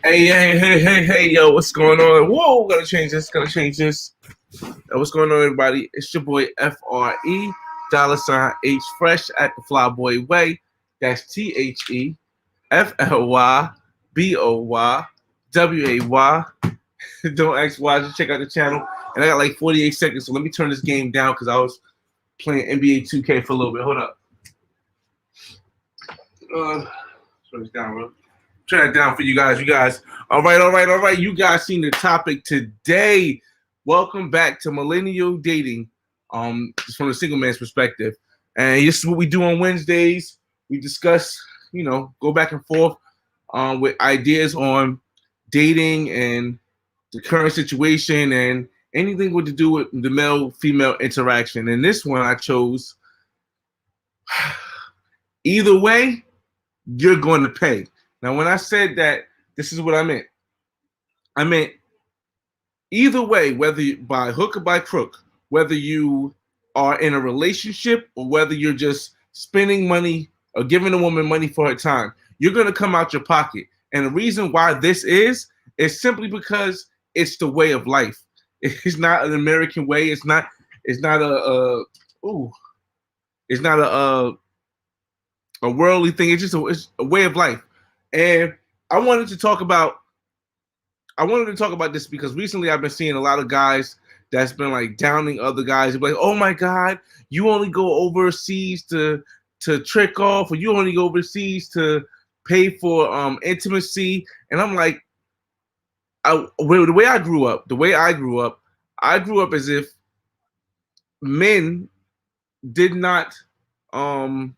Hey, yo, what's going on? Whoa, gotta change this. What's going on, everybody? It's your boy FRE, $H Fresh at the Flyboy Way. That's THEFLYBOYWAY. Don't ask why, just check out the channel. And I got like 48 seconds, so let me turn this game down because I was playing NBA 2K for a little bit. Hold up. Turn this down, bro. Turn it down for you guys. All right. You guys seen the topic today. Welcome back to Millennial Dating. Just from a single man's perspective. And this is what we do on Wednesdays. We discuss, go back and forth with ideas on dating and the current situation and anything with to do with the male-female interaction. And this one I chose, either way, you're going to pay. Now, when I said that, this is what I meant. I meant either way, whether by hook or by crook, whether you are in a relationship or whether you're just spending money or giving a woman money for her time, you're going to come out your pocket. And the reason why this is simply because it's the way of life. It's not an American way. It's not a worldly thing. It's just a way of life. And I wanted to talk about this because recently I've been seeing a lot of guys that's been like downing other guys. Like, oh my God, you only go overseas to trick off, or you only go overseas to pay for intimacy. And I'm like, the way I grew up, I grew up as if men do not worry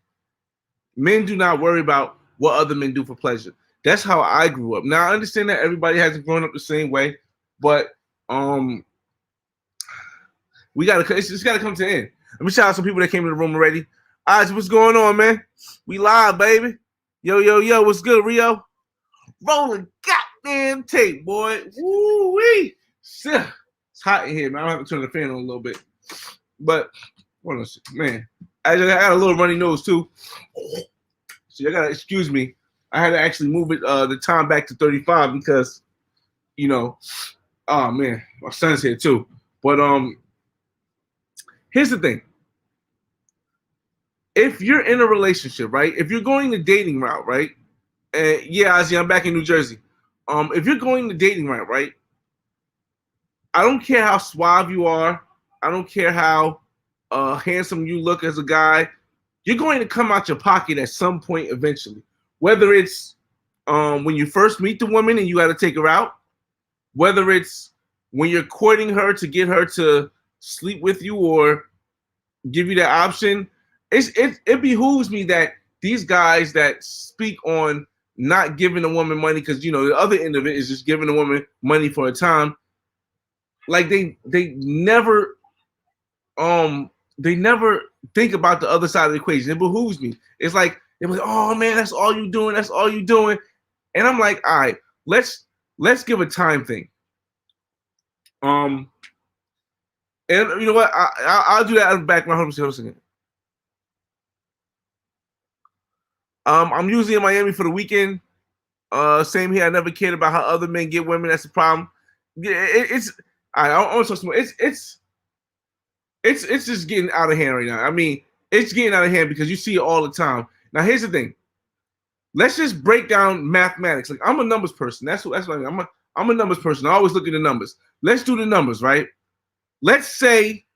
about what other men do for pleasure. That's how I grew up. Now I understand that everybody hasn't grown up the same way, but it's just gotta come to an end. Let me shout out some people that came in the room already. All right, so what's going on, man? We live, baby. Yo, what's good, Rio? Rolling goddamn tape, boy. Woo-wee. It's hot in here, man. I don't have to turn the fan on a little bit. But what else, man? I got a little runny nose too. So you gotta excuse me. I had to actually move it the time back to 35 because, oh man, my son's here too. But here's the thing. If you're in a relationship, right? If you're going the dating route, right? Yeah, Ozzy, I'm back in New Jersey. If you're going the dating route, right? I don't care how suave you are. I don't care how handsome you look as a guy. You're going to come out your pocket at some point eventually. Whether it's when you first meet the woman and you got to take her out, whether it's when you're courting her to get her to sleep with you or give you that option, it behooves me that these guys that speak on not giving a woman money because the other end of it is just giving a woman money for a time, like they never think about the other side of the equation. It behooves me. It's like they're like, oh man, that's all you doing. And I'm like, all right, let's give a time thing. And you know what? I'll do that in the background. Hold on a second. I'm usually in Miami for the weekend. Same here. I never cared about how other men get women. That's the problem. Yeah, it's just getting out of hand right now. I mean, it's getting out of hand because you see it all the time. Now, here's the thing. Let's just break down mathematics. Like, I'm a numbers person. That's what I mean. I'm a numbers person. I always look at the numbers. Let's do the numbers, right? Let's say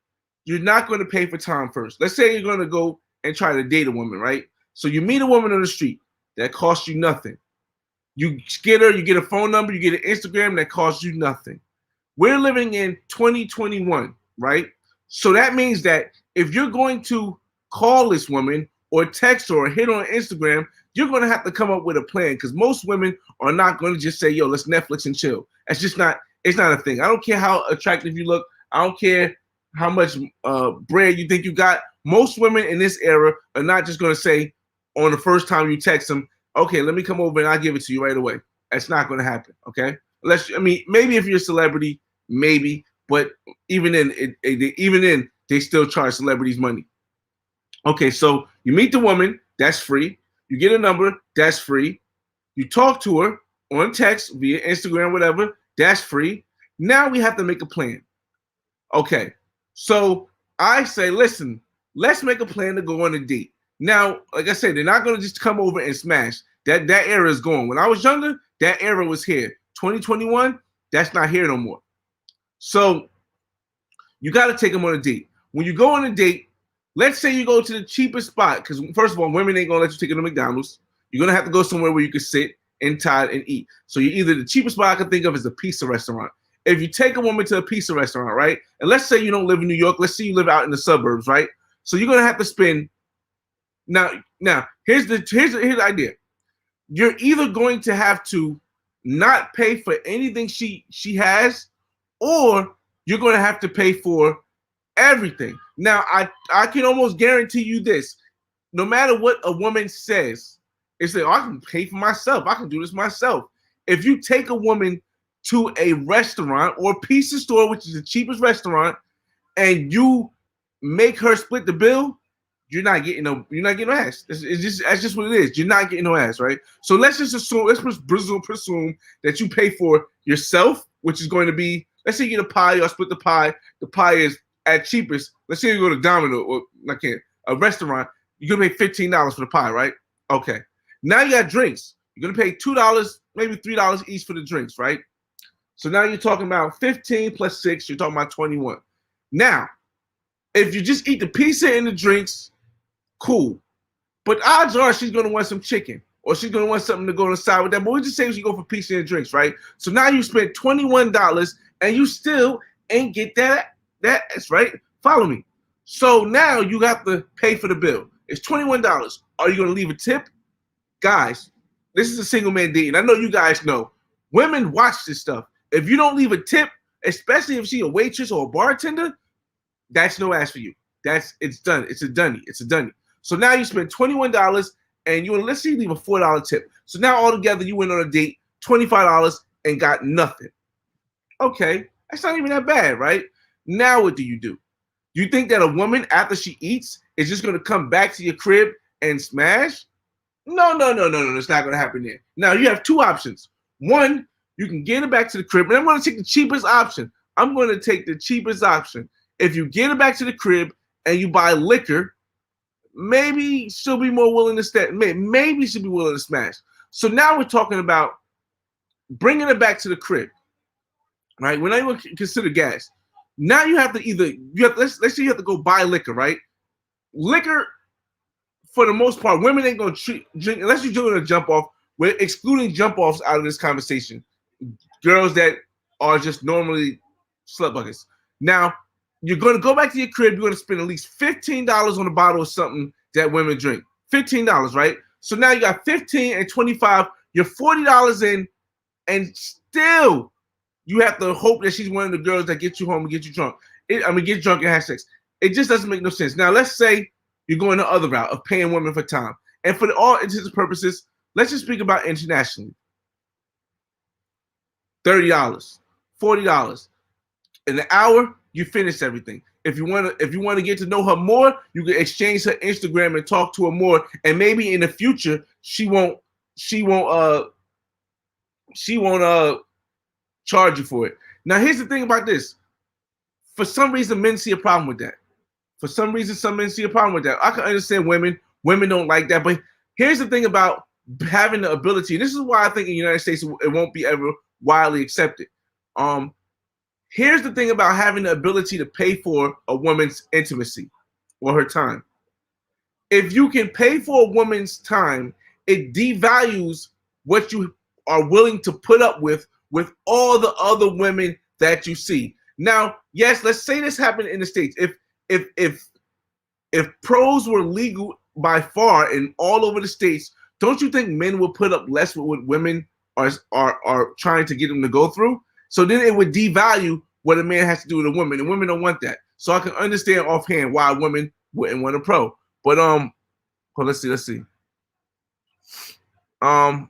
you're not going to pay for time first. Let's say you're going to go and try to date a woman, right? So you meet a woman on the street that costs you nothing. You get her, you get a phone number, you get an Instagram that costs you nothing. We're living in 2021, right? So that means that if you're going to call this woman or text her or hit her on Instagram, you're going to have to come up with a plan because most women are not going to just say, yo, let's Netflix and chill. It's not a thing. I don't care how attractive you look. I don't care how much bread you think you got. Most women in this era are not just going to say on the first time you text them, okay, let me come over and I'll give it to you right away. That's not going to happen, okay? Maybe if you're a celebrity, maybe, but even then, they still charge celebrities money. Okay, so you meet the woman, that's free. You get a number, that's free. You talk to her, on text via Instagram, whatever. That's free. Now we have to make a plan. Okay, so I say, listen, let's make a plan to go on a date. Now, like I said, they're not gonna just come over and smash. That era is gone. When I was younger, that era was here. 2021, that's not here no more. So you got to take them on a date. When you go on a date, let's say you go to the cheapest spot, because first of all, women ain't gonna let you take it to McDonald's. You're gonna have to go somewhere where you can sit and tide and eat. So you're either the cheapest spot I can think of is a pizza restaurant. If you take a woman to a pizza restaurant, right? And let's say you don't live in New York, let's say you live out in the suburbs, right? So you're gonna have to spend. Now, here's the idea. You're either going to have to not pay for anything she has, or you're going to have to pay for everything. Now, I can almost guarantee you this. No matter what a woman says, it's like, oh, I can pay for myself. I can do this myself. If you take a woman to a restaurant or pizza store, which is the cheapest restaurant, and you make her split the bill, you're not getting no ass. That's just what it is. You're not getting no ass, right? So let's presume that you pay for yourself, which is going to be, let's say you get a pie or split the pie. The pie is at cheapest. Let's say you go to Domino or a restaurant. You're gonna pay $15 for the pie, right? Okay. Now you got drinks. You're gonna pay $2, maybe $3 each for the drinks, right? So now you're talking about 15 plus 6. You're talking about 21. Now, if you just eat the pizza and the drinks, cool. But odds are she's going to want some chicken, or she's going to want something to go on the side with that. But we just say she go for pizza and drinks, right? So now you spent $21 and you still ain't get that, right? Follow me. So now you got to pay for the bill. It's $21. Are you going to leave a tip? Guys, this is a single man dating. I know you guys know. Women watch this stuff. If you don't leave a tip, especially if she's a waitress or a bartender, that's no ass for you. It's done. It's a dunny. So now you spend $21 and let's say you leave a $4 tip. So now altogether you went on a date, $25 and got nothing. Okay, that's not even that bad, right? Now what do? You think that a woman after she eats is just gonna come back to your crib and smash? No. It's not gonna happen there. Now you have two options. One, you can get it back to the crib, and I'm gonna take the cheapest option. If you get it back to the crib and you buy liquor, maybe she'll be more willing to maybe she'll be willing to smash. So now we're talking about bringing it back to the crib, right? We're not even consider gas. Now you have to let's say you have to go buy liquor, right? Liquor, for the most part, women ain't gonna drink unless you're doing a jump off. We're excluding jump offs out of this conversation. Girls that are just normally slut buckets. Now, you're going to go back to your crib. You're going to spend at least $15 on a bottle of something that women drink. $15, right? So now you got 15 and 25. You're $40 in, and still you have to hope that she's one of the girls that get you home and get you drunk. Get drunk and have sex. It just doesn't make no sense. Now, let's say you're going the other route of paying women for time. And for all intents and purposes, let's just speak about internationally. $30, $40. In an hour, you finish everything. If you want to get to know her more, you can exchange her Instagram and talk to her more. And maybe in the future, she won't charge you for it. Now, here's the thing about this. For some reason, men see a problem with that. Some men see a problem with that. I can understand women. Women don't like that. But here's the thing about having the ability. This is why I think in the United States it won't be ever widely accepted. Here's the thing about having the ability to pay for a woman's intimacy or her time. If you can pay for a woman's time, it devalues what you are willing to put up with all the other women that you see. Now, yes, let's say this happened in the States. If pros were legal by far and all over the States, don't you think men would put up less with what women are trying to get them to go through? So then it would devalue what a man has to do with a woman, and women don't want that. So I can understand offhand why women wouldn't want a pro. But let's see. Let's go on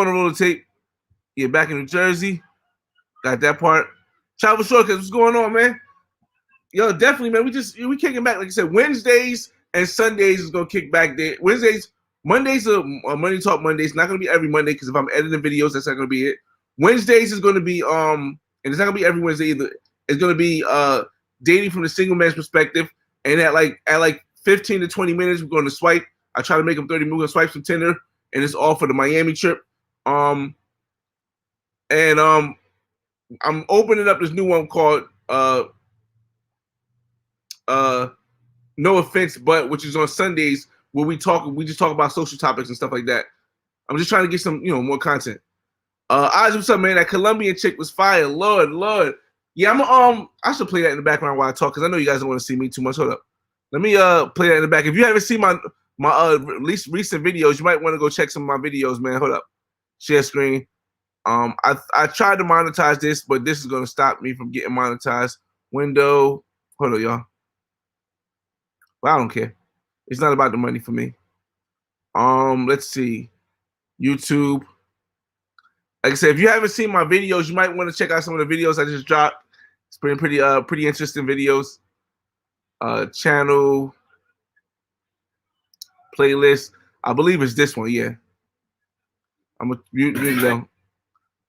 a roll of tape. Yeah, back in New Jersey. Got that part. Travel Shortcuts, what's going on, man? Yo, definitely, man. We kicking back. Like I said, Wednesdays and Sundays is gonna kick back there. Wednesdays Mondays are Money Talk Mondays. Not gonna be every Monday because if I'm editing videos, that's not gonna be it. Wednesdays is gonna be and it's not gonna be every Wednesday either. It's gonna be dating from the single man's perspective, and at like 15 to 20 minutes, we're gonna swipe. I try to make them 30 minutes. We're gonna swipe some Tinder, and it's all for the Miami trip. I'm opening up this new one called No Offense But, which is on Sundays where we just talk about social topics and stuff like that. I'm just trying to get some, more content. Oz, what's up, man? That Colombian chick was fire. Lord. Yeah, I should play that in the background while I talk because I know you guys don't want to see me too much. Hold up. Let me play that in the back. If you haven't seen my least recent videos, you might want to go check some of my videos, man. Hold up. Share screen. I tried to monetize this, but this is gonna stop me from getting monetized. Window. Hold on, y'all. Well, I don't care. It's not about the money for me. Let's see. YouTube. Like I said, if you haven't seen my videos, you might want to check out some of the videos I just dropped. It's pretty interesting videos. Channel playlist. I believe it's this one. Yeah. I'm gonna mute them.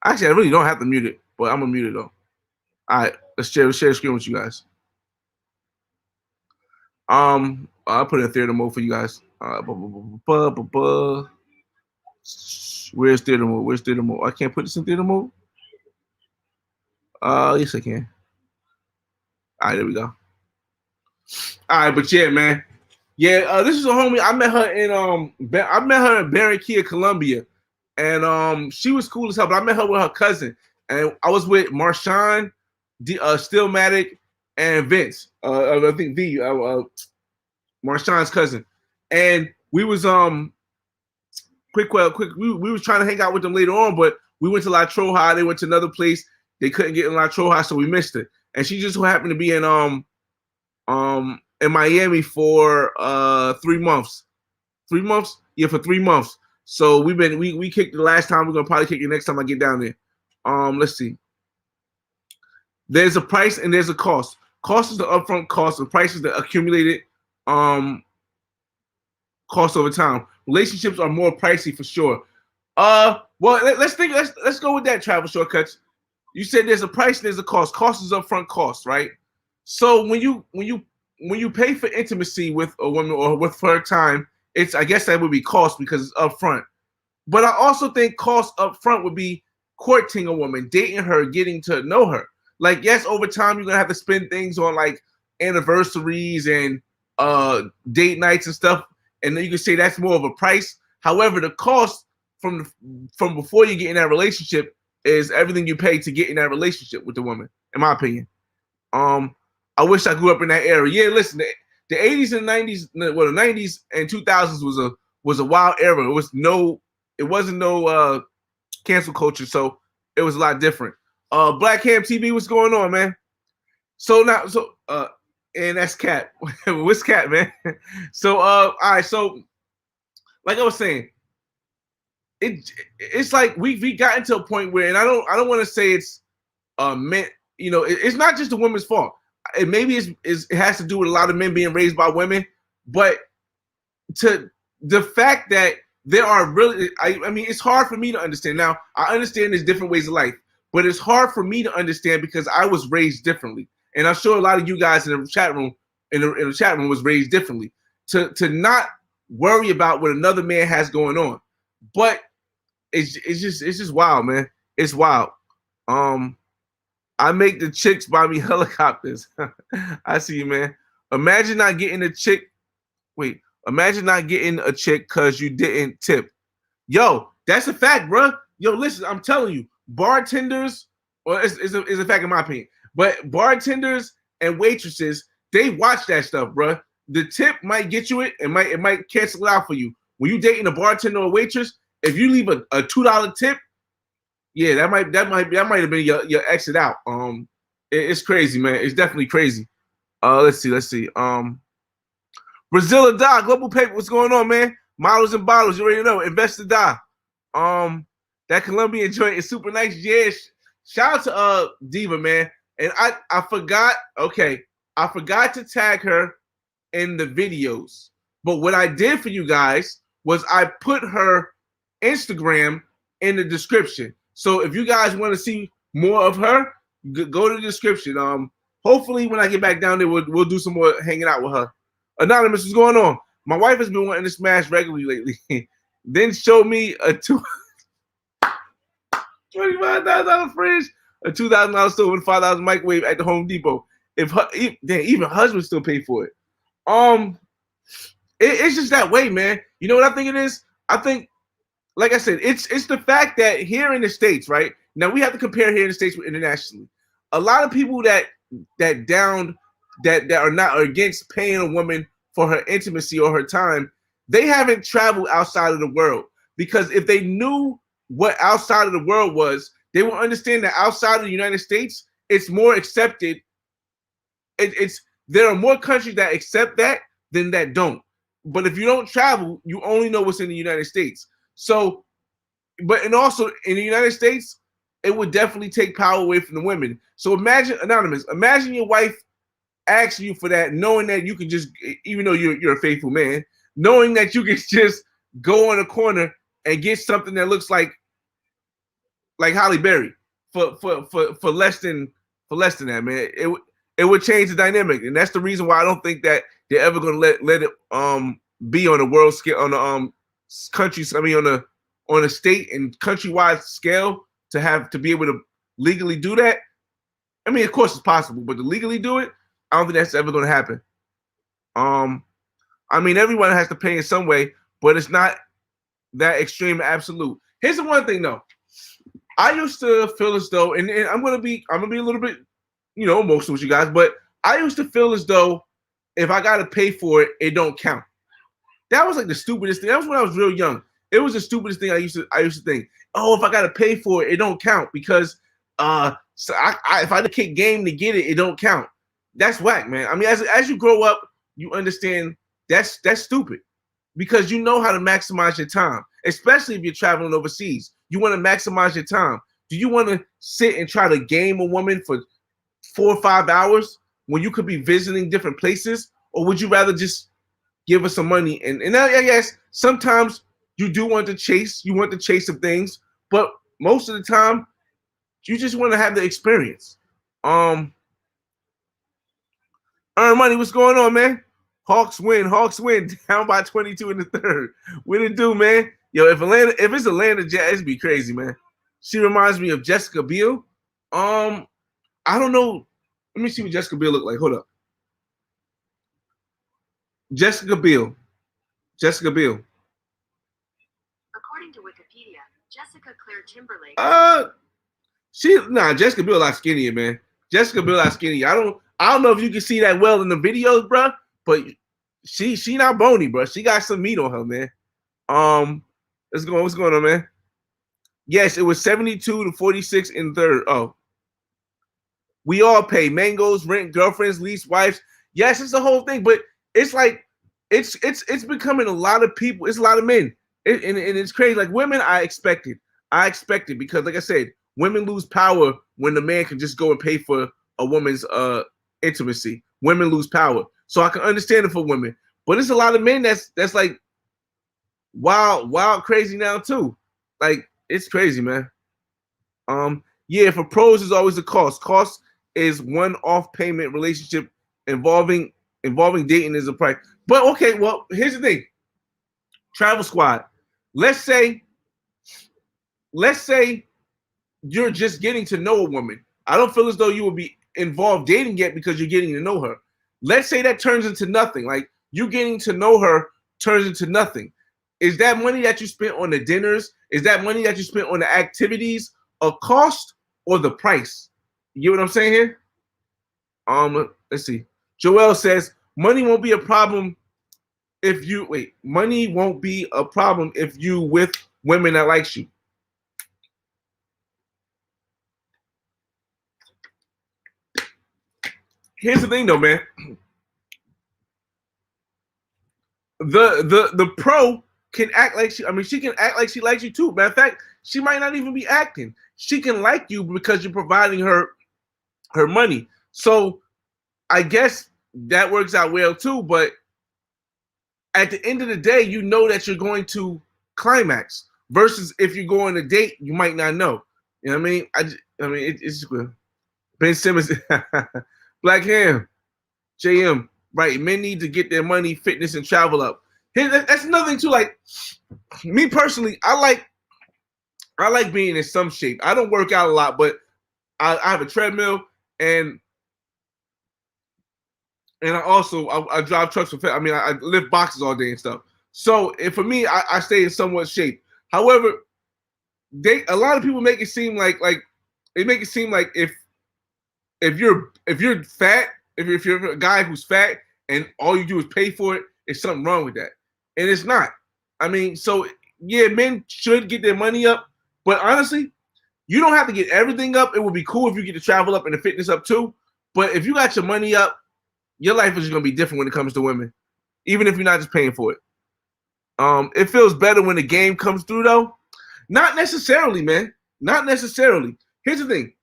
Actually, I really don't have to mute it, but I'm gonna mute it though. All right, let's share the screen with you guys. I'll put it in theater mode for you guys. Where's theater mode? I can't put this in theater mode. Yes I can. All right, there we go. All right, but yeah, man. Yeah, this is a homie. I met her in Barranquilla, Colombia, and she was cool as hell. But I met her with her cousin, and I was with Marshawn, Stillmatic, and Vince. I think Marshawn's cousin, and we was quick. We was trying to hang out with them later on, but we went to La Troja. They went to another place. They couldn't get in La Troja, so we missed it. And she just happened to be in Miami for 3 months. 3 months? Yeah, for 3 months. So we kicked the last time. We're gonna probably kick it next time I get down there. Let's see. There's a price and there's a cost. Cost is the upfront cost. The price is the accumulated cost over time. Relationships are more pricey for sure. Well, let's go with that, Travel Shortcuts. You said there's a price and there's a cost. Cost is upfront cost, right? So when you pay for intimacy with a woman or with her time, I guess that would be cost because it's upfront. But I also think cost upfront would be courting a woman, dating her, getting to know her. Like, yes, over time you're gonna have to spend things on like anniversaries and date nights and stuff, and then you can say that's more of a price. However, the cost from before you get in that relationship is everything you pay to get in that relationship with the woman, in my opinion. I wish I grew up in that era. Yeah, listen, the 80s and 90s, well, the 90s and 2000s was a wild era. It wasn't no cancel culture, so it was a lot different. Black Ham TV, what's going on, man? And that's Cat. What's Cat, man? So all right, so like I was saying, it's like we gotten to a point where, and I don't want to say it's meant, it's not just the woman's fault. It maybe it has to do with a lot of men being raised by women, but to the fact that there are really, I mean, it's hard for me to understand. Now, I understand there's different ways of life, but it's hard for me to understand because I was raised differently, and I'm sure a lot of you guys in the chat room was raised differently. To not worry about what another man has going on, but it's just wild, man. It's wild. I make the chicks buy me helicopters. I see you, man. Imagine not getting a chick. Wait, imagine not getting a chick because you didn't tip. Yo, that's a fact, bro. Yo, listen, I'm telling you, bartenders, or it's a fact in my opinion, but bartenders and waitresses, they watch that stuff, bro. The tip might get you it might cancel it out for you. When you dating a bartender or waitress, if you leave a $2 tip, yeah, that might have been your exit out. It's crazy, man. It's definitely crazy. Let's see. Brazil Die, Global Paper, what's going on, man? Models and bottles, you already know. Investor Die. That Colombian joint is super nice. Yeah, shout out to Diva, man. And I forgot. Okay, I forgot to tag her in the videos. But what I did for you guys was I put her Instagram in the description. So if you guys want to see more of her, go to the description. Hopefully when I get back down there, we'll do some more hanging out with her. Anonymous, what's going on? My wife has been wanting to smash regularly lately. Then showed me a $25,000 fridge, a $2,000 stove, and $5,000 microwave at the Home Depot. Even husbands still pay for it. It's just that way, man. You know what I think it is? I think, like I said, it's the fact that here in the States, right? Now we have to compare here in the States with internationally. A lot of people that are not or against paying a woman for her intimacy or her time, they haven't traveled outside of the world. Because if they knew what outside of the world was, they will understand that outside of the United States, it's more accepted. There are more countries that accept that than that don't. But if you don't travel, you only know what's in the United States. So, and also in the United States, it would definitely take power away from the women. So imagine, Anonymous, imagine your wife asking you for that, knowing that you can just, even though you're a faithful man, knowing that you can just go on a corner and get something that looks like Halle Berry for less than that, man. It would change the dynamic, and that's the reason why I don't think that they're ever going to let it be on a world scale, on the countries. I mean, on a state and countrywide scale to be able to legally do that. I mean, of course it's possible, but to legally do it, I don't think that's ever going to happen. I mean, everyone has to pay in some way, but it's not that extreme absolute. Here's the one thing though. I used to feel as though, and I'm gonna be a little bit, emotional with you guys, but I used to feel as though if I gotta pay for it, it don't count. That was like the stupidest thing. That was when I was real young. It was the stupidest thing I used to think. Oh, if I gotta pay for it, it don't count because if I had to kick game to get it, it don't count. That's whack, man. I mean, as you grow up, you understand that's stupid because you know how to maximize your time, especially if you're traveling overseas. You want to maximize your time. Do you want to sit and try to game a woman for 4 or 5 hours when you could be visiting different places, or would you rather just give her some money? And I guess sometimes you do want to chase. You want to chase some things, but most of the time, you just want to have the experience. Earn money. What's going on, man? Hawks win. Down by 22 in the third. What it do, man? Yo, if it's Atlanta Jazz, it'd be crazy, man. She reminds me of Jessica Biel. I don't know. Let me see what Jessica Biel look like. Hold up. Jessica Biel. According to Wikipedia, Jessica Claire Timberlake. Jessica Biel a lot skinnier, man. Jessica Biel a lot skinnier. I don't know if you can see that well in the videos, bro, but she not bony, bro. She got some meat on her, man. What's going on, man? Yes, it was 72 to 46 in third. Oh. We all pay mangoes, rent, girlfriends, lease, wives. Yes, it's the whole thing, but it's like it's becoming a lot of people. It's a lot of men, and it's crazy. Like women, I expected because, like I said, women lose power when the man can just go and pay for a woman's intimacy. Women lose power, so I can understand it for women. But it's a lot of men that's like wild crazy now too. Like it's crazy, man. Yeah, for pros is always a cost. Cost is one-off payment relationship involving dating is a price. But okay, well, here's the thing. Travel Squad. Let's say you're just getting to know a woman. I don't feel as though you will be involved dating yet because you're getting to know her. Let's say that turns into nothing. Like you getting to know her turns into nothing. Is that money that you spent on the dinners? Is that money that you spent on the activities a cost or the price? You get what I'm saying here? Let's see. Joel says money won't be a problem if you money won't be a problem if you with women that likes you. Here's the thing though, man. The pro can act like she can act like she likes you too. Matter of fact, she might not even be acting. She can like you because you're providing her money. So I guess that works out well too, but at the end of the day, you know that you're going to climax. Versus if you go on a date, you might not know. You know what I mean? It's good. Ben Simmons, Black Ham, JM. Right, men need to get their money, fitness, and travel up. That's another thing too. Like me personally, I like being in some shape. I don't work out a lot, but I have a treadmill and I drive trucks for. I mean, I lift boxes all day and stuff. So for me, I stay in somewhat shape. However, a lot of people make it seem like they make it seem like if you're fat, if you're a guy who's fat and all you do is pay for it, there's something wrong with that. And it's not. I mean, so yeah, men should get their money up, but honestly, you don't have to get everything up. It would be cool if you get the travel up and the fitness up too. But if you got your money up, your life is going to be different when it comes to women, even if you're not just paying for it. It feels better when the game comes through, though. Not necessarily, man. Not necessarily. Here's the thing: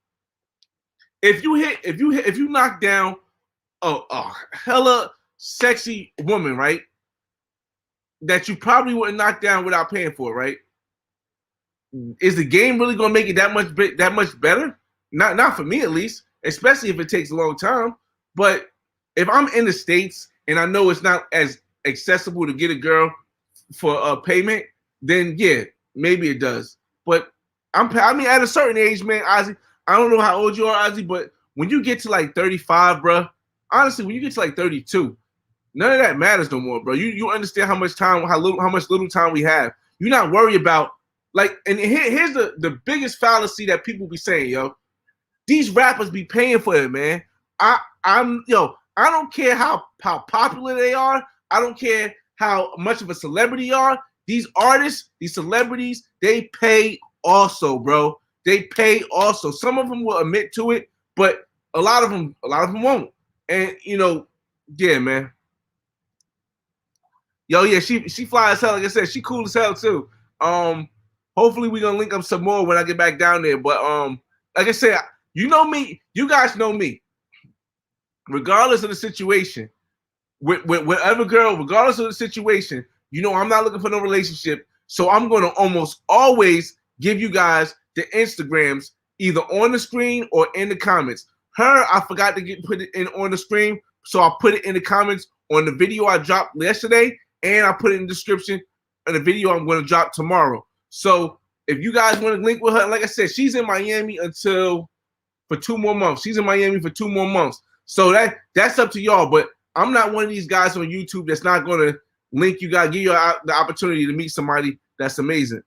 if you knock down a hella sexy woman, right, that you probably wouldn't knock down without paying for it, right? Is the game really going to make it that much better? Not for me, at least. Especially if it takes a long time. But if I'm in the States and I know it's not as accessible to get a girl for a payment, then yeah, maybe it does. But I mean, at a certain age, man, Ozzy, I don't know how old you are, Ozzy, but when you get to like 35, bro, honestly, when you get to like 32, none of that matters no more, bro. You understand how much little time we have. You're not worried about and here's the biggest fallacy that people be saying, yo. These rappers be paying for it, man. I don't care how popular they are. I don't care how much of a celebrity you are. These artists, these celebrities, they pay also, bro. They pay also. Some of them will admit to it, but a lot of them won't. And yeah, man. Yo, yeah, she fly as hell. Like I said, she cool as hell too. Hopefully we're gonna link up some more when I get back down there. But like I said, you know me, you guys know me. Regardless of the situation, with whatever girl, regardless of the situation, I'm not looking for no relationship. So I'm gonna almost always give you guys the Instagrams either on the screen or in the comments. Her, I forgot to put it in on the screen, so I'll put it in the comments on the video I dropped yesterday, and I put it in the description of the video I'm gonna drop tomorrow. So if you guys want to link with her, like I said, she's in Miami for 2 more months. She's in Miami for 2 more months. So that's up to y'all. But I'm not one of these guys on YouTube that's not going to link you guys, give you the opportunity to meet somebody that's amazing.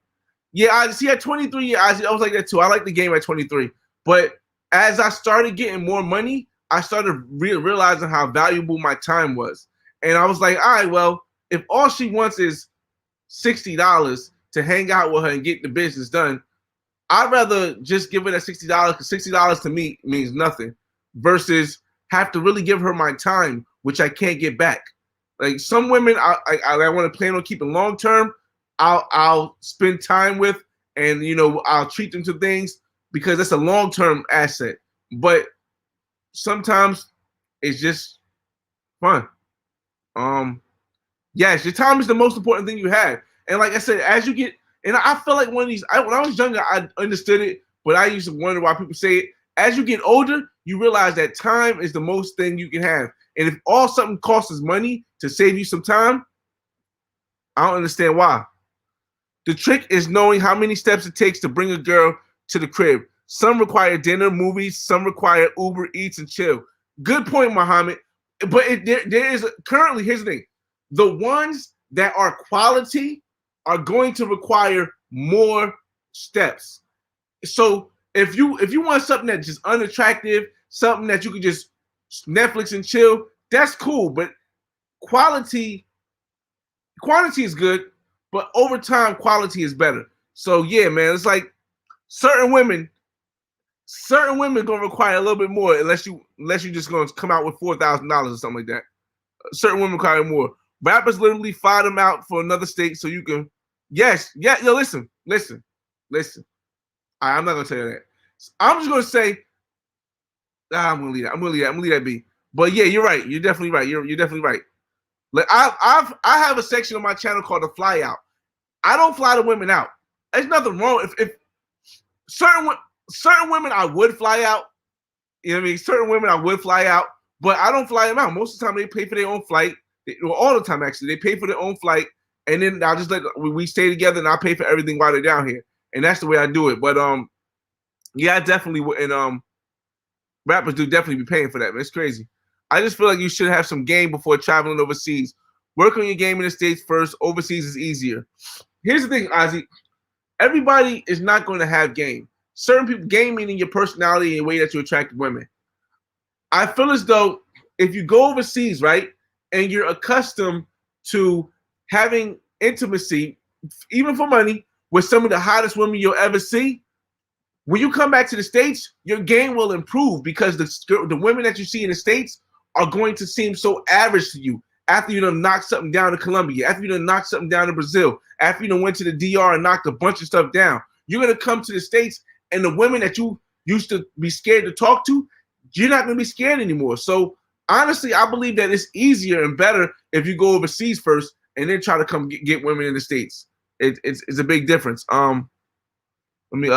Yeah, I see at 23, I was like that too. I like the game at 23. But as I started getting more money, I started realizing how valuable my time was. And I was like, all right, well, if all she wants is $60 to hang out with her and get the business done, I'd rather just give her that $60 because $60 to me means nothing versus have to really give her my time, which I can't get back. Like some women I want to plan on keeping long term, I'll spend time with and I'll treat them to things because that's a long term asset. But sometimes it's just fun. Yes, your time is the most important thing you have. And like I said, as you get, and I feel like when I was younger, I understood it, but I used to wonder why people say it. As you get older, you realize that time is the most thing you can have. And if all something costs is money to save you some time, I don't understand why. The trick is knowing how many steps it takes to bring a girl to the crib. Some require dinner, movies. Some require Uber Eats and chill. Good point, Muhammad. But there is currently, here's the thing. The ones that are quality are going to require more steps. So if you want something that's just unattractive, something that you can just Netflix and chill, that's cool. But quantity is good, but over time, quality is better. So yeah, man, it's like certain women gonna require a little bit more unless you just gonna come out with $4,000 or something like that. Certain women require more. Rappers literally fly them out for another state so you can. Yes, yeah, yo, listen. I'm not gonna tell you that. I'm just gonna say. I'm gonna leave that. I'm gonna leave that be. But yeah, you're right. You're definitely right. You're definitely right. Like I have a section on my channel called the Fly Out. I don't fly the women out. There's nothing wrong if certain women I would fly out. You know what I mean? Certain women I would fly out, but I don't fly them out. Most of the time they pay for their own flight. All the time actually, they pay for their own flight, and then I'll just let we stay together, and I pay for everything while they're down here, and that's the way I do it. But yeah, I definitely would, and rappers do definitely be paying for that. Man. It's crazy. I just feel like you should have some game before traveling overseas. Work on your game in the States first. Overseas is easier. Here's the thing, Ozzy. Everybody is not going to have game. Certain people, game meaning your personality and the way that you attract women. I feel as though if you go overseas, right, and you're accustomed to having intimacy, even for money, with some of the hottest women you'll ever see, when you come back to the States, your game will improve because the women that you see in the States are going to seem so average to you after you done knocked something down in Colombia, after you done knocked something down in Brazil, after you done went to the DR and knocked a bunch of stuff down. You're going to come to the States, and the women that you used to be scared to talk to, you're not going to be scared anymore. So honestly, I believe that it's easier and better if you go overseas first and then try to come get women in the States. It's a big difference. Let me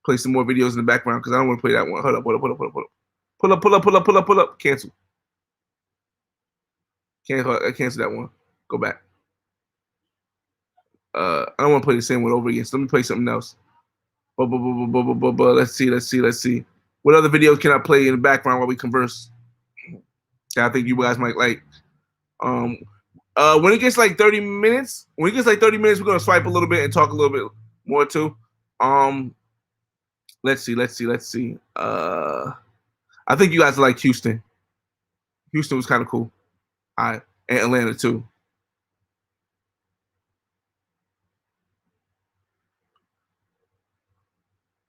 play some more videos in the background because I don't want to play that one. Hold up. Pull up. Cancel. Cancel that one. Go back. I don't want to play the same one over again. So let me play something else. Let's see. What other videos can I play in the background while we converse? I think you guys might like. When it gets like 30 minutes, we're gonna swipe a little bit and talk a little bit more too. Let's see. I think you guys like Houston. Houston was kind of cool. All right, and Atlanta too.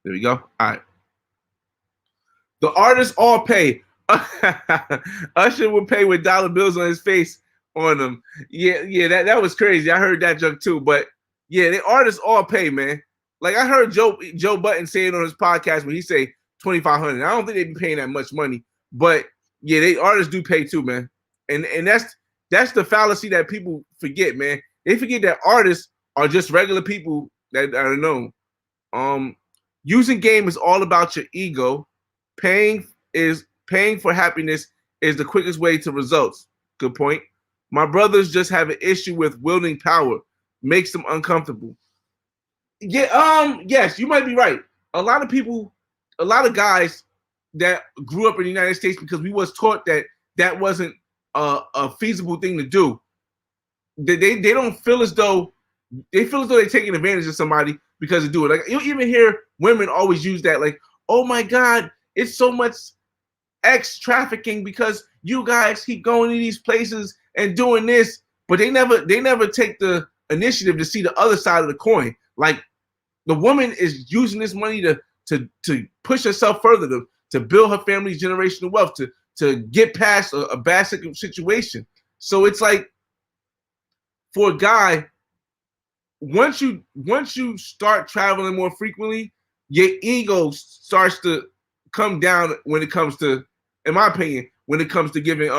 There we go. All right. The artists all pay. Usher would pay with dollar bills on his face on them. Yeah, that was crazy. I heard that joke too. But yeah, the artists all pay, man. Like I heard Joe Budden say it on his podcast when he say $2,500. I don't think they be paying that much money, but yeah, they artists do pay too, man. And that's the fallacy that people forget, man. They forget that artists are just regular people that are known. Using game is all about your ego. Paying for happiness is the quickest way to results. Good point. My brothers just have an issue with wielding power. Makes them uncomfortable. Yeah, yes, you might be right. A lot of guys that grew up in the United States because we was taught that wasn't a feasible thing to do. They don't feel as though they're taking advantage of somebody because they do it. Like you even hear women always use that, like, oh my God, it's so much X trafficking because you guys keep going to these places and doing this, but they never take the initiative to see the other side of the coin. Like the woman is using this money to push herself further, to build her family's generational wealth, to get past a bad situation. So it's like for a guy, once you start traveling more frequently, your ego starts to come down when it comes to, in my opinion, when it comes to giving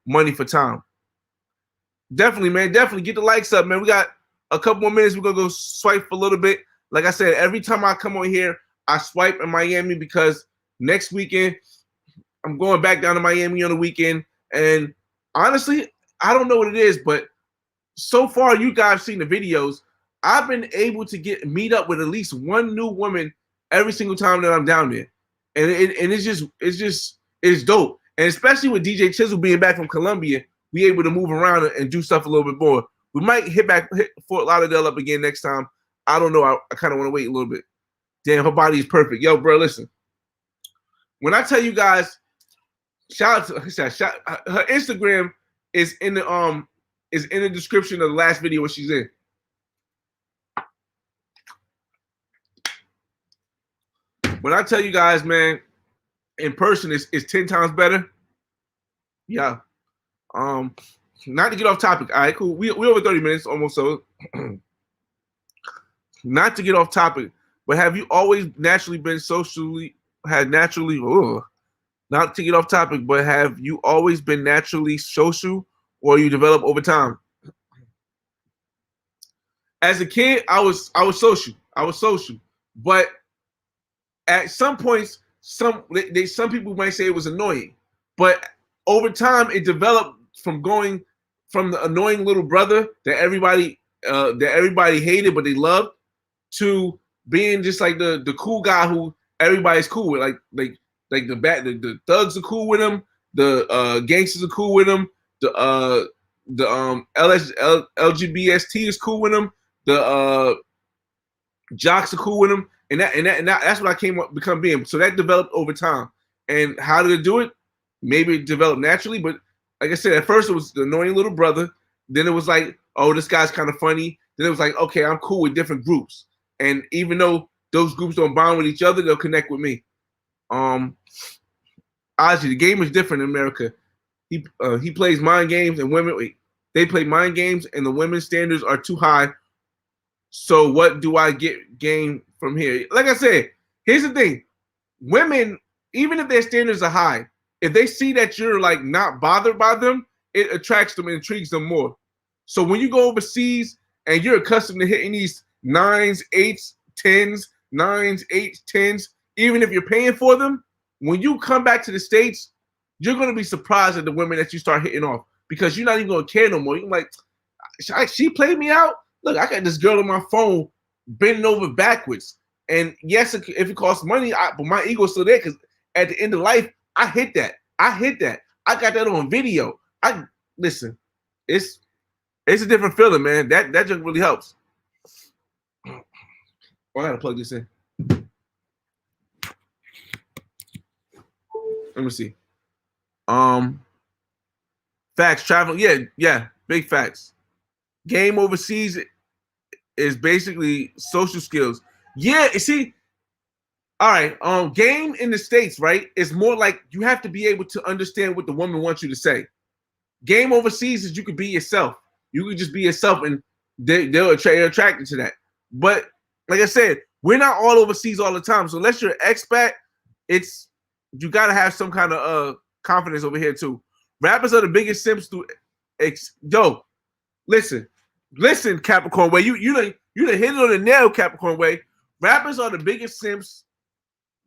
money for time. Definitely, man. Definitely get the likes up, man. We got a couple more minutes. We're gonna go swipe for a little bit. Like I said, every time I come on here, I swipe in Miami because next weekend I'm going back down to Miami on the weekend. And honestly, I don't know what it is, but so far you guys seen the videos. I've been able to meet up with at least one new woman every single time that I'm down there, and it's dope. And especially with DJ Chisel being back from Colombia, we able to move around and do stuff a little bit more. We might hit Fort Lauderdale up again next time. I don't know. I kind of want to wait a little bit. Damn, her body is perfect. Yo, bro, listen. When I tell you guys, shout out to her Instagram is in the description of the last video where she's in. When I tell you guys, man, in person is 10 times better. Yeah. Not to get off topic. All right, cool. We over 30 minutes almost. So, not to get off topic, but have you always naturally been not to get off topic, but have you always been naturally social, or you develop over time. As a kid, I was social, but at some points, some people might say it was annoying, but over time, it developed from going from the annoying little brother that everybody hated but they loved, to being just like the cool guy who everybody's cool with. Like the thugs are cool with him, the gangsters are cool with him, the LGBTT is cool with him, the jocks are cool with him, and that's what I become being. So that developed over time. And how did it do it? Maybe it developed naturally, but like I said, at first it was the annoying little brother. Then it was like, oh, this guy's kind of funny. Then it was like, okay, I'm cool with different groups, and even though those groups don't bond with each other, they'll connect with me. Obviously, the game is different in America. He plays mind games, and they play mind games, and the women's standards are too high. So what do I gain from here? Like I said, here's the thing: women, even if their standards are high, if they see that you're like not bothered by them, it attracts them and intrigues them more. So when you go overseas and you're accustomed to hitting these 9s, 8s, 10s, 9s, 8s, 10s, even if you're paying for them, when you come back to the States, you're going to be surprised at the women that you start hitting off, because you're not even going to care no more. You're like, she played me out? Look, I got this girl on my phone bending over backwards. And yes, if it costs money, but my ego's still there, because at the end of life, I hit that. I got that on video. Listen, it's a different feeling, man. That just really helps. Oh, I gotta plug this in. Let me see. Facts, travel. Yeah, big facts. Game overseas is basically social skills. Yeah, you see, all right. Game in the States, right, is more like you have to be able to understand what the woman wants you to say. Game overseas is you could be yourself. You could just be yourself, and they're attracted to that. But like I said, we're not all overseas all the time. So unless you're an expat, you gotta have some kind of confidence over here too. Rappers are the biggest simps through. Listen, Capricorn Way. You done hit it on the nail, Capricorn Way. Rappers are the biggest simps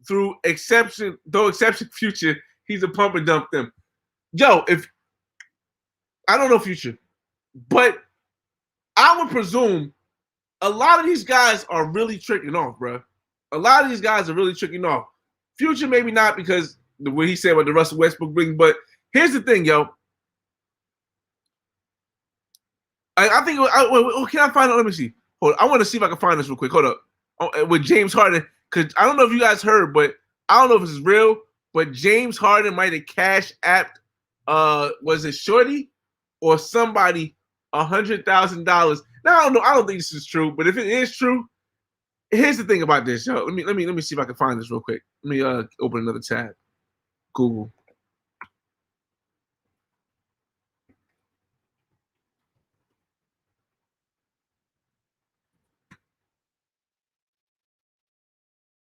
through exception. Though exception Future, he's a pump and dump them. If I don't know Future, but I would presume a lot of these guys are really tricking off, bro. A lot of these guys are really tricking off. Future maybe not, because the way he said about the Russell Westbrook ring. But here's the thing, yo. I think. Can I find it? Let me see. Hold on. I want to see if I can find this real quick. Hold up. With James Harden, because I don't know if you guys heard, but I don't know if this is real. But James Harden might have cash apped. Was it Shorty or somebody $100,000? Now I don't know. I don't think this is true. But if it is true, here's the thing about this, yo. Let me see if I can find this real quick. Let me open another tab. Google.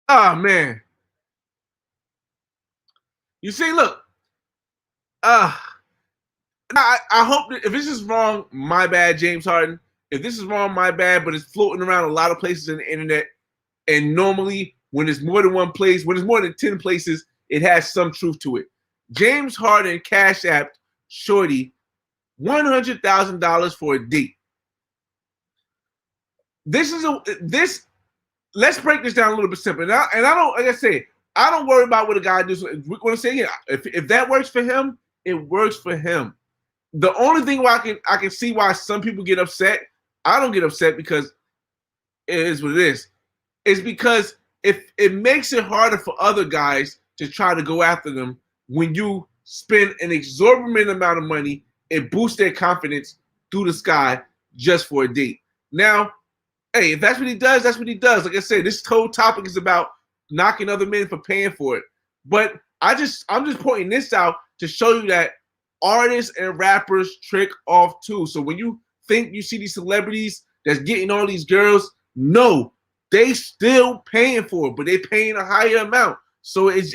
Oh man. You see, look. I hope that if this is wrong, my bad, James Harden. If this is wrong, my bad, but it's floating around a lot of places in the internet. And normally, when it's more than one place, when it's more than 10 places, it has some truth to it. James Harden cash apped Shorty $100,000 for a date. Let's break this down a little bit simpler. And I don't, like I say, I don't worry about what a guy does. We're going to say, yeah, if that works for him, it works for him. The only thing why I can see why some people get upset, I don't get upset, because it is what it is. It's because if it makes it harder for other guys to try to go after them when you spend an exorbitant amount of money and boost their confidence through the sky just for a date. Now, hey, if that's what he does, that's what he does. Like I said, this whole topic is about knocking other men for paying for it. But I'm just pointing this out to show you that artists and rappers trick off too. So when you think you see these celebrities that's getting all these girls, no, they still paying for it, but they paying a higher amount. So it's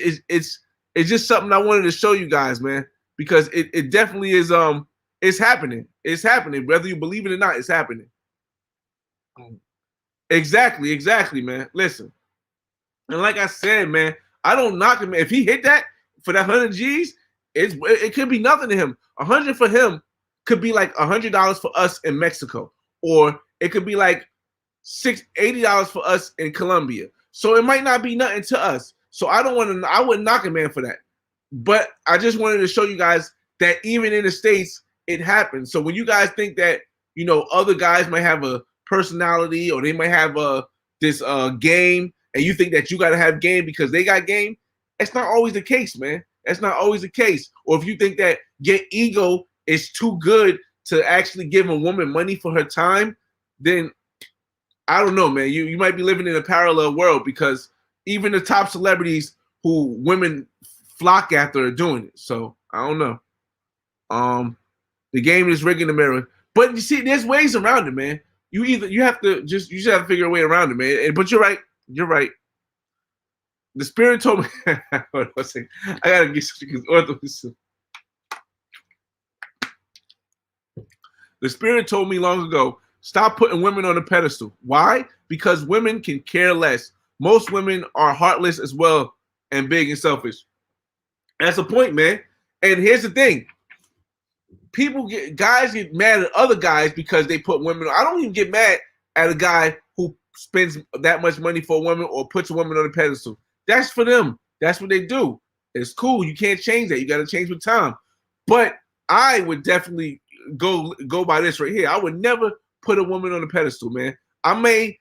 just something I wanted to show you guys, man, because it definitely is It's happening. It's happening. Whether you believe it or not, it's happening. Exactly, man. Listen, and like I said, man, I don't knock him. If he hit that for that 100 G's, it could be nothing to him. 100 for him could be like $100 for us in Mexico, or it could be like $80 for us in Colombia. So it might not be nothing to us. So I wouldn't knock a man for that. But I just wanted to show you guys that even in the States, it happens. So when you guys think that, other guys might have a personality or they might have this game, and you think that you got to have game because they got game, that's not always the case, man. That's not always the case. Or if you think that your ego is too good to actually give a woman money for her time, then I don't know, man. You might be living in a parallel world, because even the top celebrities who women flock after are doing it. So I don't know. The game is rigging the mirror, but you see, there's ways around it, man. You just have to figure a way around it, man. But you're right. You're right. The spirit told me. Hold on a second. I gotta get something because the spirit told me long ago, stop putting women on a pedestal. Why? Because women can care less. Most women are heartless as well and big and selfish. That's the point, man. And here's the thing. Guys get mad at other guys because they put women on. I don't even get mad at a guy who spends that much money for a woman or puts a woman on a pedestal. That's for them. That's what they do. It's cool. You can't change that. You got to change with time. But I would definitely go by this right here. I would never put a woman on a pedestal, man. I may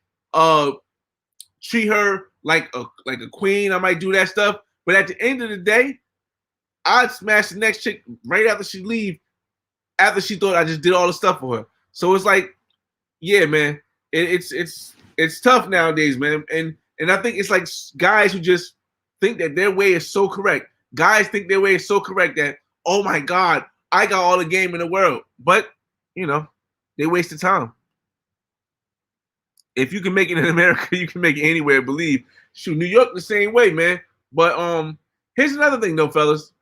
treat her like a queen. I might do that stuff. But at the end of the day, I'd smash the next chick right after she leave, after she thought I just did all the stuff for her. So it's like, yeah, man, it's tough nowadays, man. And I think it's like guys who just think that their way is so correct. Guys think their way is so correct that, oh my God, I got all the game in the world. But, they wasted time. If you can make it in America, you can make it anywhere, believe. Shoot, New York the same way, man. But here's another thing though, fellas.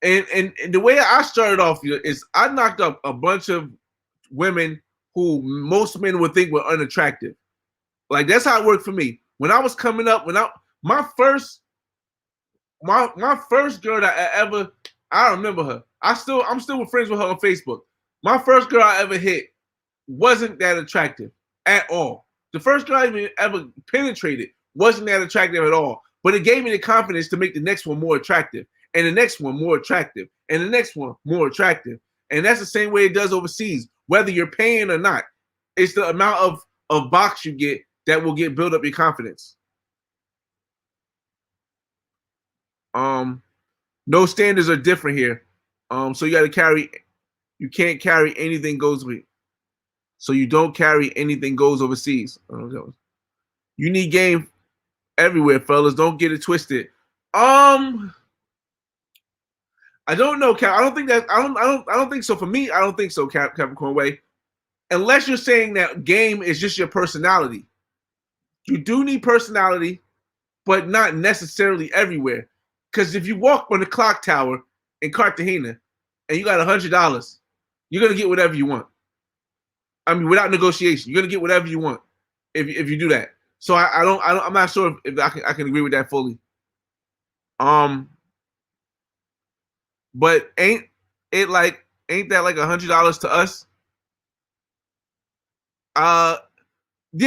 And the way I started off is I knocked up a bunch of women who most men would think were unattractive. Like, that's how it worked for me. When I was coming up, my first girl that I remember her. I'm still friends with her on Facebook. My first girl I ever hit wasn't that attractive at all. The first girl I even ever penetrated wasn't that attractive at all. But it gave me the confidence to make the next one more attractive, and the next one more attractive, and the next one more attractive. And that's the same way it does overseas, whether you're paying or not. It's the amount of box you get that will build up your confidence. No standards are different here. So you can't carry anything goes with. So you don't carry anything goes overseas. You need game everywhere, fellas. Don't get it twisted. I don't know, Cap. I don't think so. For me, I don't think so, Capricorn Way. Unless you're saying that game is just your personality. You do need personality, but not necessarily everywhere. Because if you walk on the clock tower in Cartagena and you got $100, you're gonna get whatever you want. I mean, without negotiation, you're gonna get whatever you want if you do that. So I'm not sure if I can agree with that fully. But ain't that like $100 to us? Yeah,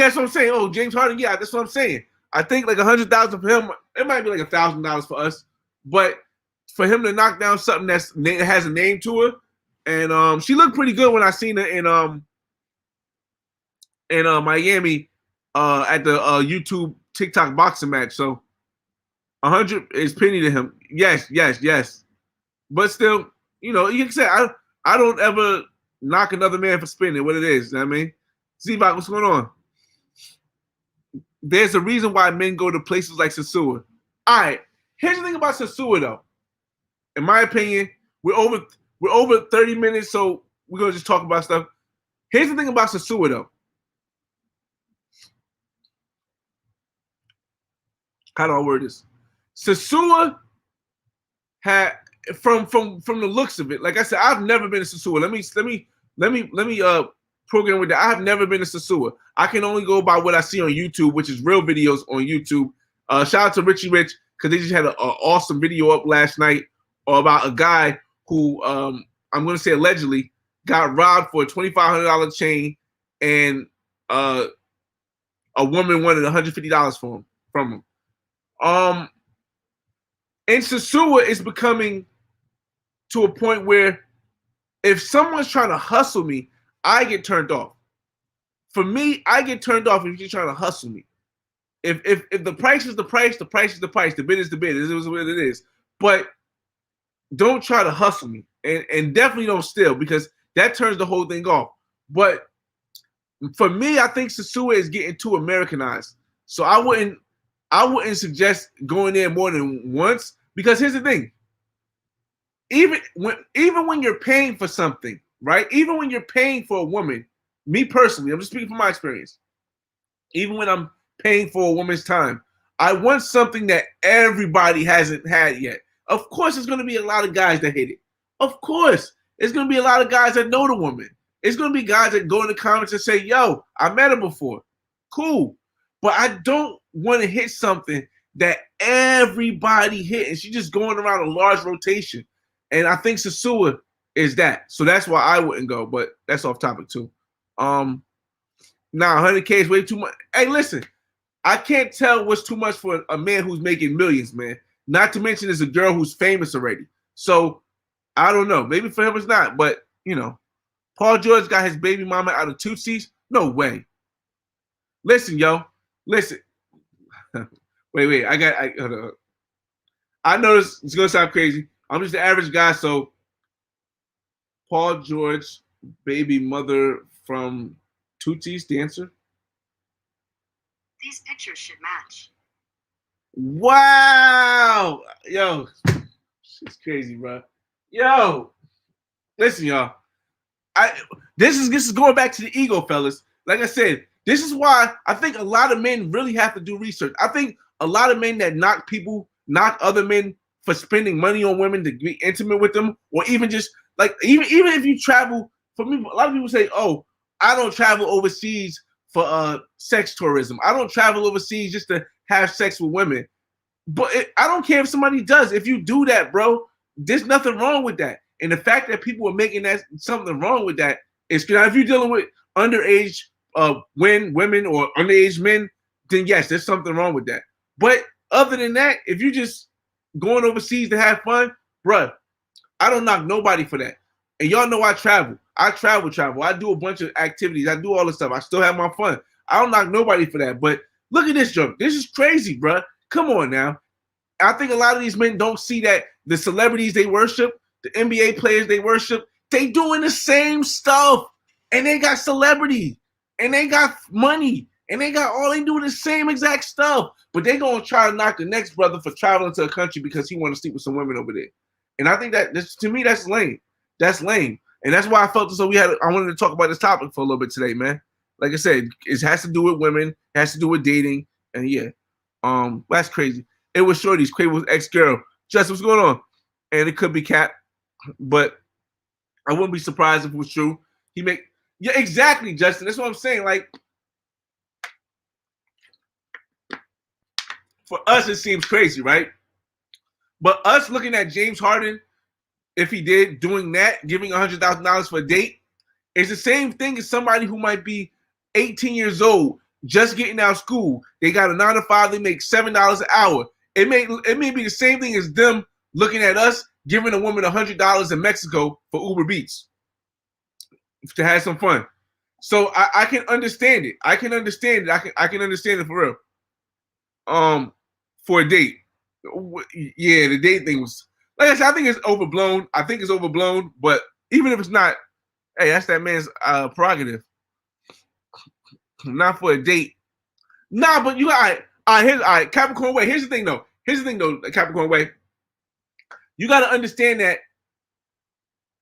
that's what I'm saying. Oh, James Harden, yeah, that's what I'm saying. I think like 100,000 for him, it might be like $1,000 for us. But for him to knock down something that has a name to her, and she looked pretty good when I seen her in Miami at the YouTube TikTok boxing match. So 100 is penny to him. Yes. But still, you can say I don't ever knock another man for spending what it is. You know what I mean? Z-Bot, what's going on? There's a reason why men go to places like sosua. All right, here's the thing about sosua, though. In my opinion, we're over 30 minutes, so we're gonna just talk about stuff. Here's the thing about sosua, though. How do I word this? Sosua from the looks of it, like I said, I've never been a sosua. Let me program with that. I have never been a sosua. I can only go by what I see on YouTube, which is real videos on YouTube. Shout out to Richie Rich because they just had an awesome video up last night about a guy who I'm going to say allegedly got robbed for a $2,500 chain, and a woman wanted $150 from him. And sosua is becoming to a point where if someone's trying to hustle me, I get turned off. For me, I get turned off if you're trying to hustle me. If the price is the price, the price is the price, the bid is the bid. It is what it is. But don't try to hustle me, and definitely don't steal, because that turns the whole thing off. But for me, I think sosua is getting too Americanized. So I wouldn't suggest going there more than once, because here's the thing. Even when you're paying for something, right? Even when you're paying for a woman, me personally, I'm just speaking from my experience. Even when I'm paying for a woman's time, I want something that everybody hasn't had yet. Of course, there's going to be a lot of guys that hate it. Of course, there's going to be a lot of guys that know the woman. It's going to be guys that go in the comments and say, yo, I met her before. Cool. But I don't want to hit something that everybody hit, and she's just going around a large rotation. And I think sosua is that. So that's why I wouldn't go, but that's off topic too. Now 100K is way too much. Hey, listen, I can't tell what's too much for a man who's making millions, man. Not to mention it's a girl who's famous already. So I don't know. Maybe for him it's not, but you know, Paul George got his baby mama out of Tootsies? No way. Listen, yo. Listen. wait. I know this is gonna sound crazy. I'm just the average guy, so Paul George, baby mother from Tootsie's dancer. These pictures should match. Wow, yo, it's crazy, bro. Yo, listen, y'all. This is going back to the ego, fellas. Like I said, this is why I think a lot of men really have to do research. I think a lot of men that knock other men for spending money on women to be intimate with them, or even just like even if you travel. For me, a lot of people say, "Oh, I don't travel overseas for sex tourism. I don't travel overseas just to have sex with women." But I don't care if somebody does. If you do that, bro, there's nothing wrong with that. And the fact that people are making that something wrong with that is, if you're dealing with underage women or underage men, then yes, there's something wrong with that. But other than that, if you just going overseas to have fun, bruh, I don't knock nobody for that. And y'all know I travel. I travel. I do a bunch of activities. I do all this stuff. I still have my fun. I don't knock nobody for that. But look at this joke. This is crazy, bruh. Come on now. I think a lot of these men don't see that the celebrities they worship, the NBA players they worship, they doing the same stuff. And they got celebrity. And they got money. And they doing the same exact stuff. But they gonna try to knock the next brother for traveling to a country because he want to sleep with some women over there. And I think that to me that's lame. That's lame. And that's why I felt as though I wanted to talk about this topic for a little bit today, man. Like I said, it has to do with women, it has to do with dating, and yeah. That's crazy. It was Shorty's Quavo's ex-girl. Justin, what's going on? And it could be Cap, but I wouldn't be surprised if it was true. Yeah, exactly, Justin. That's what I'm saying. Like, for us, it seems crazy, right? But us looking at James Harden, if he did, doing that, giving $100,000 for a date, is the same thing as somebody who might be 18 years old, just getting out of school. They got a 9-to-5, they make $7 an hour. It may be the same thing as them looking at us giving a woman $100 in Mexico for Uber Eats to have some fun. So I can understand it. I can understand it for real. For a date. Yeah, the date thing was, like I said, I think it's overblown. But even if it's not, hey, that's that man's prerogative. Not for a date. Nah, but you got all right, Capricorn Way. Here's the thing though, Capricorn Way. You got to understand that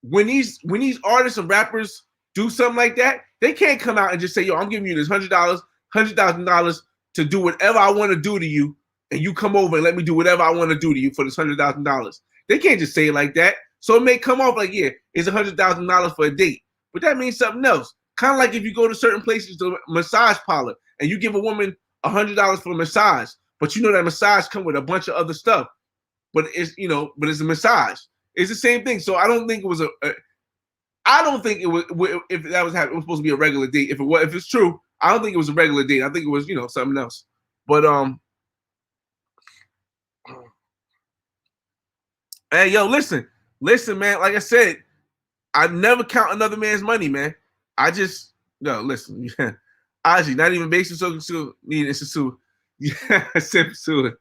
when these artists and rappers do something like that, they can't come out and just say, "Yo, I'm giving you this $100,000 to do whatever I want to do to you, and you come over and let me do whatever I want to do to you for this $100,000." They can't just say it like that. So it may come off like, yeah, it's $100,000 for a date, but that means something else. Kind of like if you go to certain places to massage parlor and you give a woman $100 for a massage, but you know that massage come with a bunch of other stuff. But it's but it's a massage. It's the same thing. So I don't think it was I don't think it was if that was happening. It was supposed to be a regular date. If it's true, I don't think it was a regular date. I think it was something else. But hey yo, listen, man. Like I said, I never count another man's money, man. I just listen. Yeah, Ozzy, not even basic so need to yeah, sue.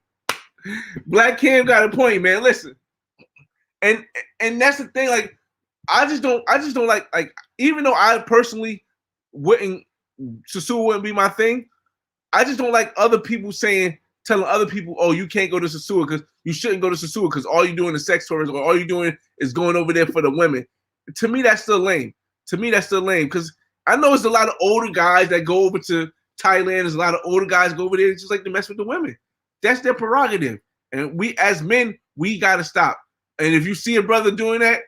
Black Cam got a point, man. Listen, and that's the thing. Like, I just don't like even though I personally wouldn't sosua wouldn't be my thing. I just don't like other people telling other people, oh, you can't go to sosua because you shouldn't go to sosua because all you're doing is sex tours or all you're doing is going over there for the women. To me, that's still lame. Because I know there's a lot of older guys that go over to Thailand. There's a lot of older guys go over there just like to mess with the women. That's their prerogative. And we, as men, we got to stop. And if you see a brother doing that,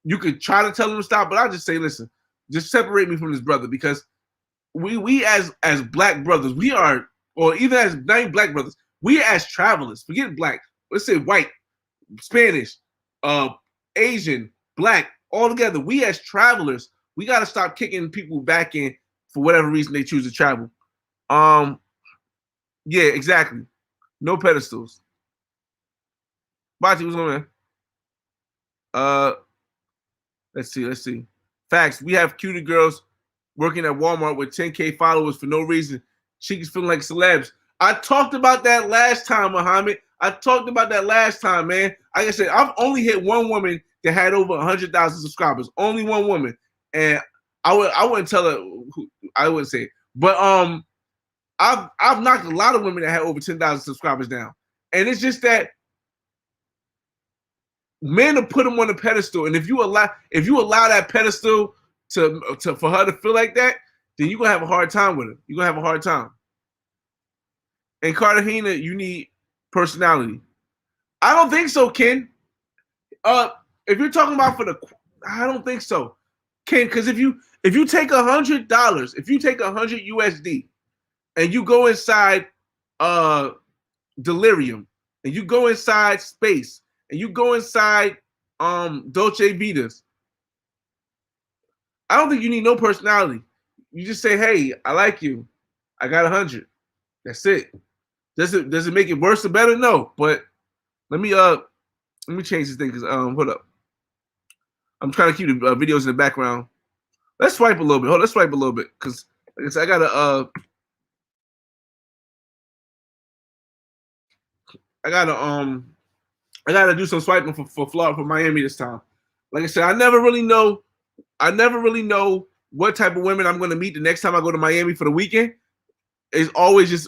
you could try to tell him to stop. But I'll just say, listen, just separate me from this brother because we as black brothers, we are, or even as not even black brothers, we as travelers, forget black, let's say white, Spanish, Asian, black, all together, we as travelers, we got to stop kicking people back in for whatever reason they choose to travel. Yeah, exactly. No pedestals. Bati, what's going on? Let's see. Facts. We have cutie girls working at Walmart with 10K followers for no reason. Chicks feeling like celebs. I talked about that last time, Muhammad. I talked about that last time, man. Like I said, I've only hit one woman that had over 100,000 subscribers. Only one woman, and I wouldn't tell her. I wouldn't say it. But I've knocked a lot of women that had over 10,000 subscribers down, and it's just that men will put them on the pedestal, and if you allow that pedestal to for her to feel like that, then you're gonna have a hard time with her. You're gonna have a hard time. And Cartagena, you need personality. I don't think so, Ken. If you're talking about I don't think so, Ken. Because if you take $100, if you take 100 USD, and you go inside Delirium, and you go inside Space, and you go inside Dolce Vitas, I don't think you need no personality. You just say, "Hey, I like you. I got 100." That's it. Does it make it worse or better? No. But let me change this thing because hold up. I'm trying to keep the videos in the background. Let's swipe a little bit. Let's swipe a little bit because like I said, I gotta do some swiping for Florida, for Miami this time. Like I said, I never really know what type of women I'm gonna meet the next time I go to Miami for the weekend. It's always just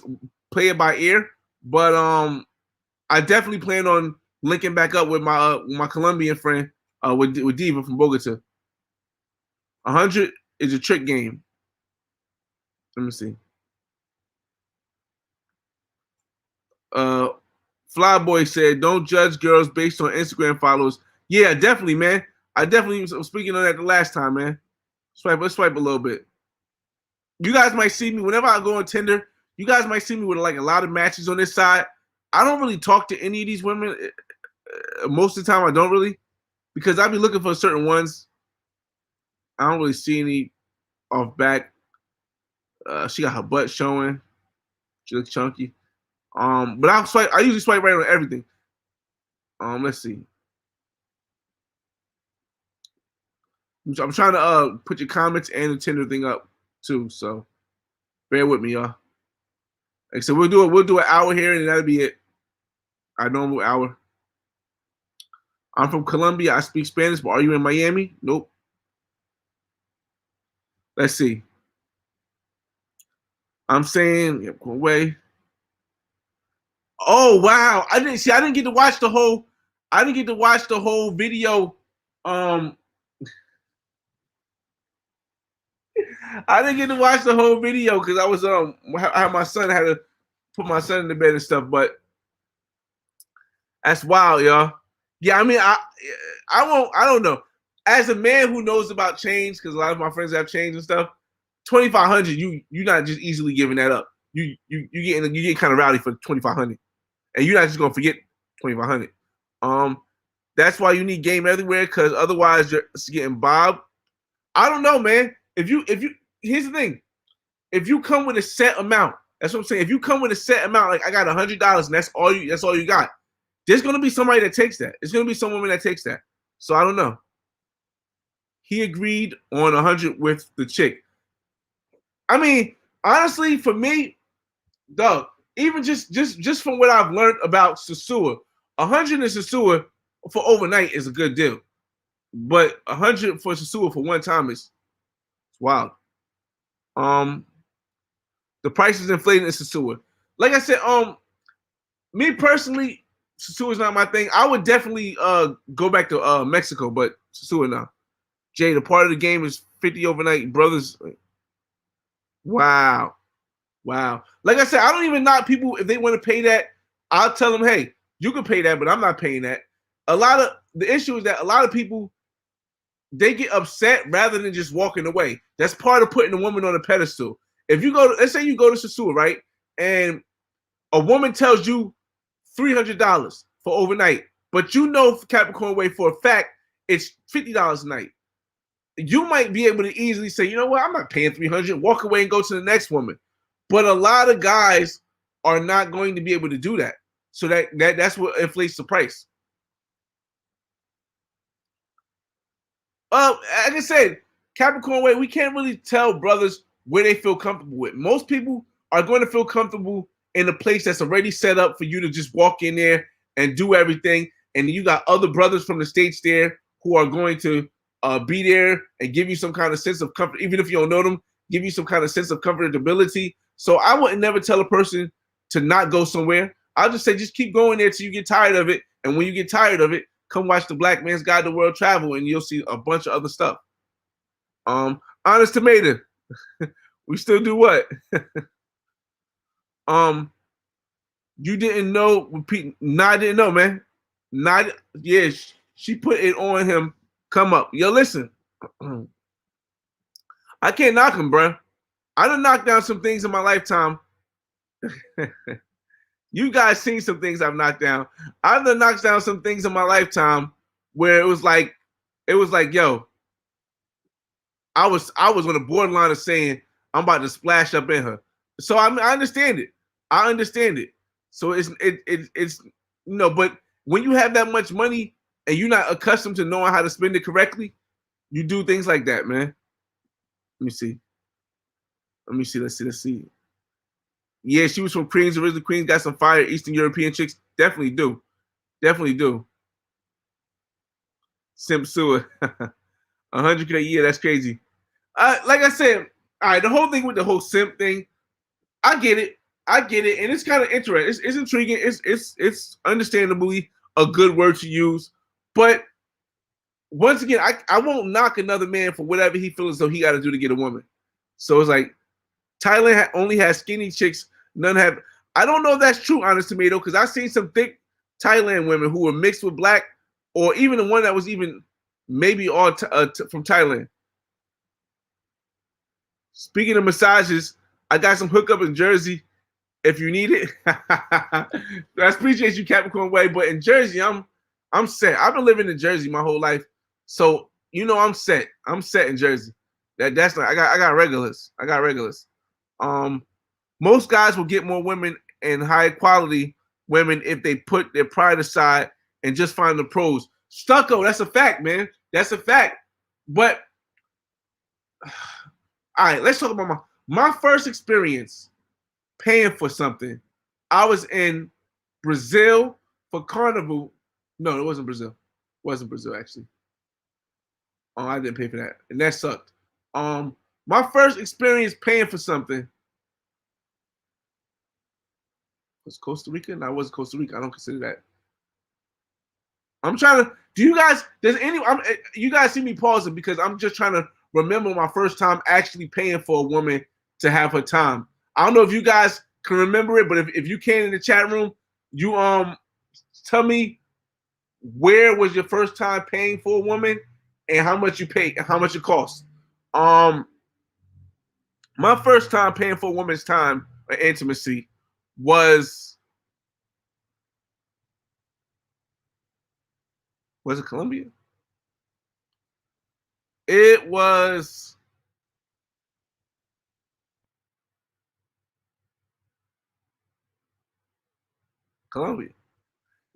play it by ear. But I definitely plan on linking back up with my Colombian friend with Diva from Bogota. 100 is a trick game. Let me see. Flyboy said, "Don't judge girls based on Instagram followers." Yeah, definitely, man. I definitely was speaking on that the last time, man. Let's swipe a little bit. You guys might see me whenever I go on Tinder. You guys might see me with like a lot of matches on this side. I don't really talk to any of these women. Most of the time, I don't really, because I be looking for certain ones. I don't really see any off back. She got her butt showing. She looks chunky. But I usually swipe right on everything. Let's see. I'm trying to put your comments and the Tinder thing up too, so bear with me, y'all. Like I said, we'll do an hour here, and that'll be it. Our normal hour. I'm from Colombia. I speak Spanish, but are you in Miami? Nope. Let's see. I'm saying, yep, go away. Oh wow! I didn't get to watch the whole. I didn't get to watch the whole video. I didn't get to watch the whole video because I was I had my son. I had to put my son in the bed and stuff. But that's wild, y'all. Yeah, I mean, I won't. I don't know. As a man who knows about change, because a lot of my friends have change and stuff, 2,500, you're not just easily giving that up. You get kind of rowdy for 2,500, and you're not just gonna forget 2,500. That's why you need game everywhere, because otherwise you're getting bobbed. I don't know, man. If you here's the thing, if you come with a set amount, that's what I'm saying. If you come with a set amount, like I got $100 and that's all you got. There's gonna be somebody that takes that. There's gonna be some woman that takes that. So I don't know. He agreed on 100 with the chick. I mean, honestly, for me, Doug, even just from what I've learned about sosua, 100 in sosua for overnight is a good deal. But 100 for sosua for one time is wild. The price is inflated in sosua. Like I said, me personally, sosua is not my thing. I would definitely go back to Mexico, but sosua now. Jay, the part of the game is 50 overnight, brothers. Wow. Wow. Like I said, I don't even knock people if they want to pay that. I'll tell them, hey, you can pay that, but I'm not paying that. A lot of the issue is that a lot of people, they get upset rather than just walking away. That's part of putting a woman on a pedestal. If you go to, let's say you go to sosua, right? And a woman tells you $300 for overnight, but you know Capricorn Way for a fact it's $50 a night. You might be able to easily say, you know what, I'm not paying 300, walk away and go to the next woman. But a lot of guys are not going to be able to do that. So that's what inflates the price. Like I said, Capricorn Way, we can't really tell brothers where they feel comfortable with. Most people are going to feel comfortable in a place that's already set up for you to just walk in there and do everything. And you got other brothers from the States there who are going to be there and give you some kind of sense of comfort, even if you don't know them, give you some kind of sense of comfortability. So I wouldn't never tell a person to not go somewhere. I'll just say, just keep going there till you get tired of it. And when you get tired of it, come watch the Black Man's Guide to World Travel and you'll see a bunch of other stuff. Honest Tomato, we still do what? You didn't know, I didn't know, man. Yeah, she put it on him. Come up. Yo, listen. I can't knock him, bro. I done knocked down some things in my lifetime. You guys seen some things I've knocked down. I've done knocked down some things in my lifetime where it was like, yo, I was on the borderline of saying I'm about to splash up in her. So I understand it. I understand it. So it's but when you have that much money and you're not accustomed to knowing how to spend it correctly, you do things like that, man. Let me see. Let's see. Yeah, she was from Queens, original Queens, got some fire Eastern European chicks. Definitely do. Simp sewer. 100K a year, that's crazy. Like I said, all right, the whole thing with the whole simp thing, I get it, and it's kind of interesting. It's intriguing. It's understandably a good word to use, but once again, I won't knock another man for whatever he feels as though he got to do to get a woman. So it's like Thailand only has skinny chicks. None have. I don't know if that's true, Honest Tomato, because I've seen some thick Thailand women who were mixed with black, or even the one that was even maybe all from Thailand. Speaking of massages, I got some hookup in Jersey if you need it. I appreciate you, Capricorn Way, but in Jersey, I'm set. I've been living in Jersey my whole life, so I'm set. I'm set in Jersey. That's not. I got regulars. Most guys will get more women and high quality women if they put their pride aside and just find the pros. Stucco, that's a fact, man. That's a fact. But all right, let's talk about my first experience paying for something. I was in Brazil for Carnival. No, it wasn't Brazil. It wasn't Brazil, actually. Oh, I didn't pay for that, and that sucked. My first experience paying for something was Costa Rica. No, I wasn't Costa Rica. I don't consider that. I'm trying to. Do you guys? You guys see me pausing because I'm just trying to remember my first time actually paying for a woman to have her time. I don't know if you guys can remember it, but if you can in the chat room, you tell me where was your first time paying for a woman, and how much you paid, and how much it cost. Um, my first time paying for a woman's time or intimacy was it Colombia? It was Colombia.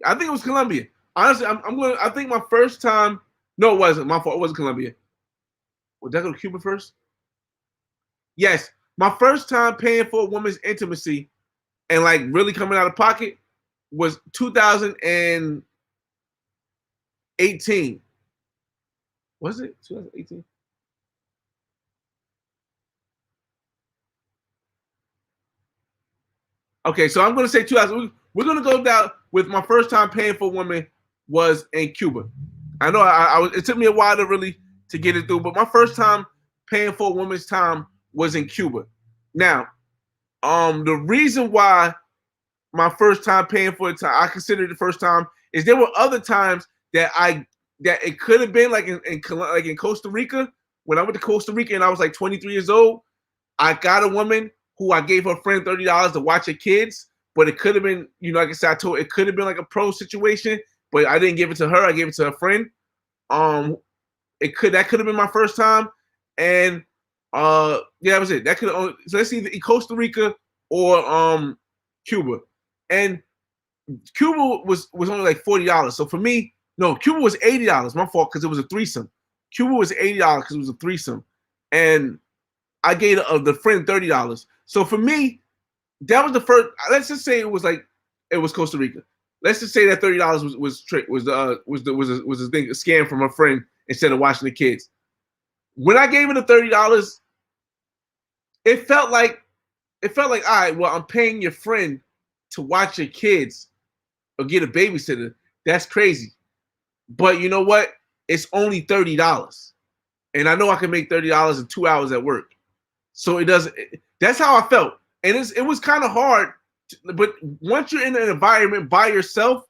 I think it was Colombia. Honestly, I'm going. I think my first time. No, it wasn't my fault. It wasn't Colombia. Did I go to Cuba first? Yes, my first time paying for a woman's intimacy and like really coming out of pocket was 2018. Was it 2018? Okay, so I'm going to say 2000. We're going to go down with my first time paying for a woman was in Cuba. I know it took me a while to really to get it through, but my first time paying for a woman's time was in Cuba. Now, the reason why my first time paying for the time I considered the first time is there were other times that it could have been like in Costa Rica when I went to Costa Rica and I was like 23 years old. I got a woman who I gave her friend $30 to watch her kids, but it could have been, like I said, I told it could have been like a pro situation, but I didn't give it to her. I gave it to her friend. That could have been my first time, and that was it. That could have so let's see either Costa Rica or Cuba, and Cuba was only like $40. So for me, no, Cuba was $80. My fault because it was a threesome. Cuba was $80 because it was a threesome, and I gave the friend $30. So for me, that was the first. Let's just say it was Costa Rica. Let's just say that $30 was a thing, a scam from a friend instead of watching the kids. When I gave her the $30, it felt like all right, well, I'm paying your friend to watch your kids or get a babysitter. That's crazy. But you know what? It's only $30. And I know I can make $30 in 2 hours at work. So it doesn't. That's how I felt, and it was kind of hard. But once you're in an environment by yourself,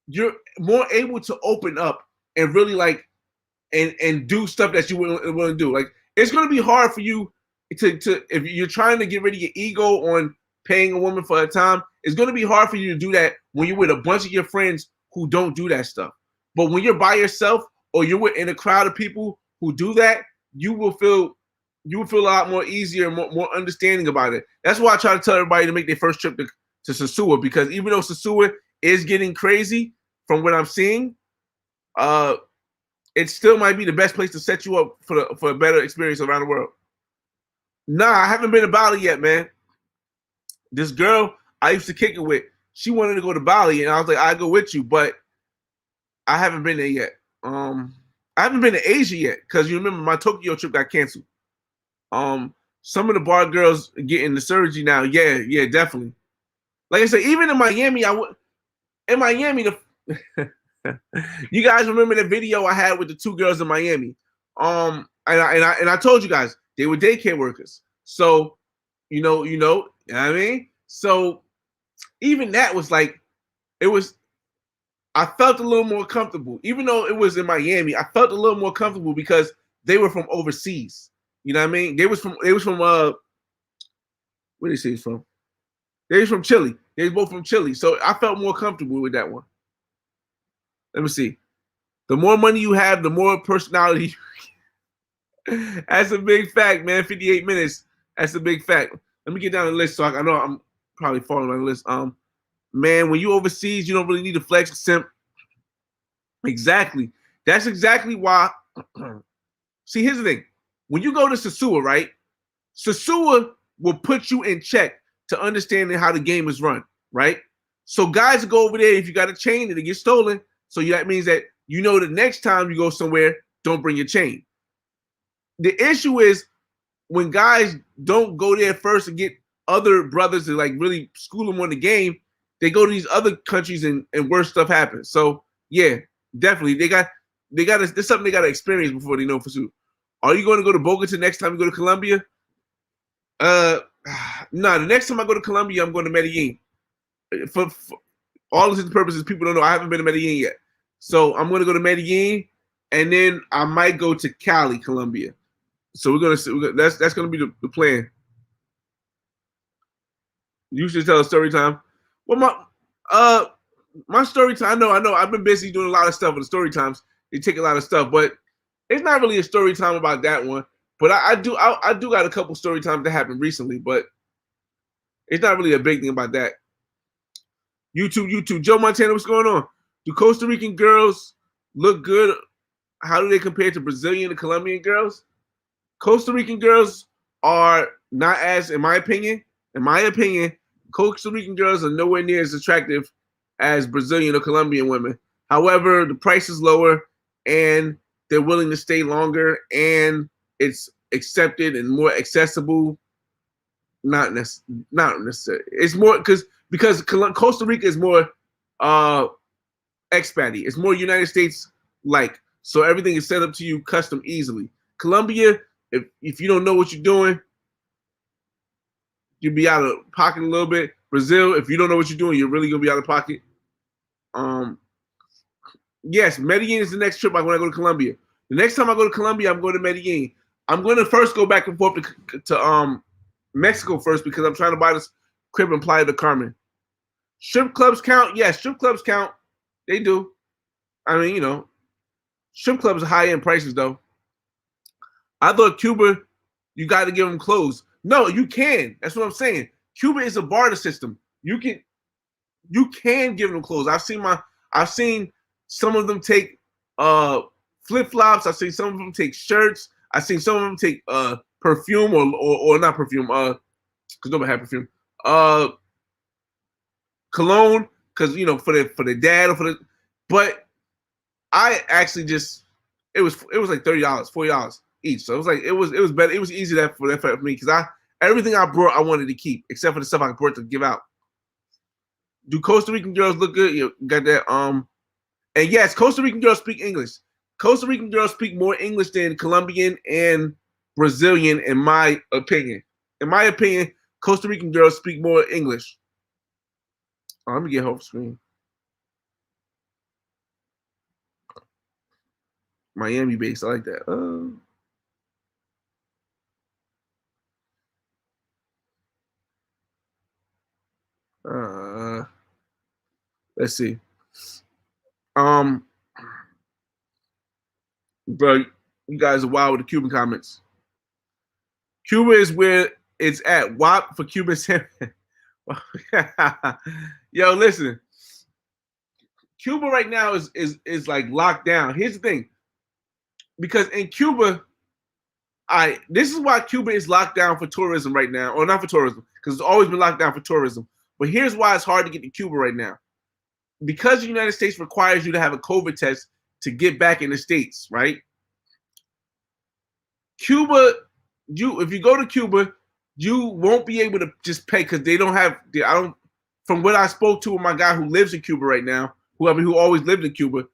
you're more able to open up and really and do stuff that you wouldn't want to do. Like it's going to be hard for you to if you're trying to get rid of your ego on paying a woman for her time. It's going to be hard for you to do that when you're with a bunch of your friends who don't do that stuff. But when you're by yourself or you're in a crowd of people who do that, you will feel a lot more easier, more understanding about it. That's why I try to tell everybody to make their first trip to Sosua, because even though Sosua is getting crazy from what I'm seeing, it still might be the best place to set you up for a better experience around the world. Nah, I haven't been to Bali yet, man. This girl I used to kick it with, she wanted to go to Bali, and I was like, I'll go with you, but I haven't been there yet. I haven't been to Asia yet, because you remember my Tokyo trip got canceled. Some of the bar girls getting the surgery now. Yeah, definitely. Like I said, even in Miami, you guys remember the video I had with the two girls in Miami? And I told you guys they were daycare workers. So, you know what I mean? So even that was like, I felt a little more comfortable. Even though it was in Miami, I felt a little more comfortable because they were from overseas. You know what I mean? They was from where they say he's from? They was from Chile. They was both from Chile. So I felt more comfortable with that one. Let me see. The more money you have, the more personality. That's a big fact, man. 58 minutes. That's a big fact. Let me get down the list so I know I'm probably falling on the list. Man, when you overseas, you don't really need to flex simp. Exactly. That's exactly why. See, here's the thing. When you go to Sosua, right? Sosua will put you in check to understanding how the game is run, right? So guys go over there, if you got a chain, it'll get stolen. So that means that the next time you go somewhere, don't bring your chain. The issue is when guys don't go there first and get other brothers to like really school them on the game, they go to these other countries and worse stuff happens. So yeah, definitely. There's something they gotta experience before they know for sure. Are you going to go to Bogota next time you go to Colombia? No, the next time I go to Colombia, I'm going to Medellin. For all intents and purposes, people don't know I haven't been to Medellin yet. But I have been to Colombia. I haven't been to Bogota. I haven't been to Medellin yet. So the next time I go to Colombia, I'm going to Medellin. So I'm gonna go to Medellin, and then I might go to Cali, Colombia. So we're gonna see. That's gonna be the plan. You should tell a story time. Well, my story time. I know. I've been busy doing a lot of stuff with the story times. They take a lot of stuff, but it's not really a story time about that one. But I do got a couple story times that happened recently, but it's not really a big thing about that. YouTube. Joe Montana, what's going on? Do Costa Rican girls look good? How do they compare to Brazilian and Colombian girls? Costa Rican girls are not as, in my opinion, Costa Rican girls are nowhere near as attractive as Brazilian or Colombian women. However, the price is lower and they're willing to stay longer and it's accepted and more accessible. Not necessarily. It's more because Costa Rica is more expat-y. It's more United States like. So everything is set up to you custom easily. Colombia, if you don't know what you're doing, you'll be out of pocket a little bit. Brazil, if you don't know what you're doing, you're really gonna be out of pocket. Yes, Medellin is the next trip. I'm gonna go to Colombia. The next time I go to Colombia, I'm going to Medellin. I'm gonna first go back and forth to Mexico first because I'm trying to buy this crib in Playa del Carmen. Strip clubs count? Yes, strip clubs count. They do. I mean, strip clubs are high end prices though. I thought Cuba, you got to give them clothes. No, you can. That's what I'm saying. Cuba is a barter system. You can give them clothes. I've seen some of them take flip flops. I've seen some of them take shirts. I've seen some of them take perfume or not perfume. Because nobody had perfume. Cologne. Because for the dad or but I actually just it was like $30, $40 each. So it was better. It was easy for me because everything I brought I wanted to keep except for the stuff I brought to give out. Do Costa Rican girls look good? You got that. And yes, Costa Rican girls speak English. Costa Rican girls speak more English than Colombian and Brazilian, in my opinion. In my opinion, Costa Rican girls speak more English. Let me get her off screen. Miami based. I like that. Let's see. Bro, you guys are wild with the Cuban comments. Cuba is where it's at. WAP for Cuban salmon. Yo, listen. Cuba right now is like locked down. Here's the thing. Because in Cuba, this is why Cuba is locked down for tourism right now, or not for tourism, because it's always been locked down for tourism. But here's why it's hard to get to Cuba right now. Because the United States requires you to have a COVID test to get back in the States, right? Cuba, if you go to Cuba, you won't be able to just pay because they don't have. From what I spoke to with my guy who lives in Cuba right now, who always lived in Cuba,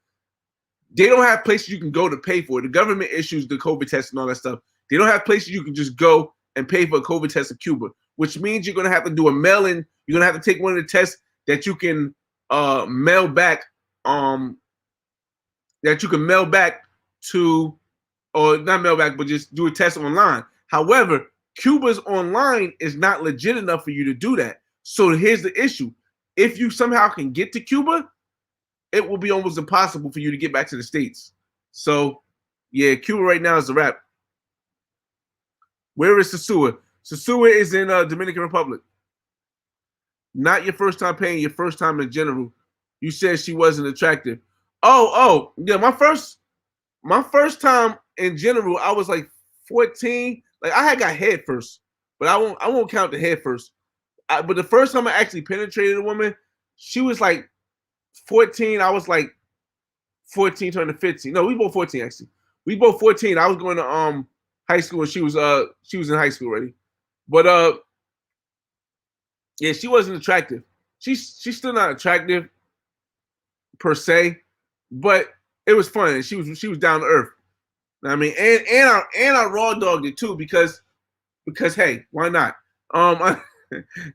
they don't have places you can go to pay for it. The government issues the COVID test and all that stuff. They don't have places you can just go and pay for a COVID test in Cuba, which means you're going to have to do a mail-in. You're going to have to take one of the tests that you can mail back, to, or not mail back, but just do a test online. However, Cuba's online is not legit enough for you to do that. So here's the issue. If you somehow can get to Cuba, it will be almost impossible for you to get back to the States. So, yeah, Cuba right now is a wrap. Where is Sosua? Sosua is in Dominican Republic. Not your first time paying, your first time in general. You said she wasn't attractive. Oh, yeah. My first time in general, I was like 14. Like I had got head first, but I won't count the head first. But the first time I actually penetrated a woman, she was like 14. I was like 14 turning 15. No, we both 14 actually. We both 14. I was going to high school and she was in high school already. But yeah, she wasn't attractive. She's still not attractive per se, but it was fun. She was down to earth. I mean, and I raw dogged it too because hey, why not?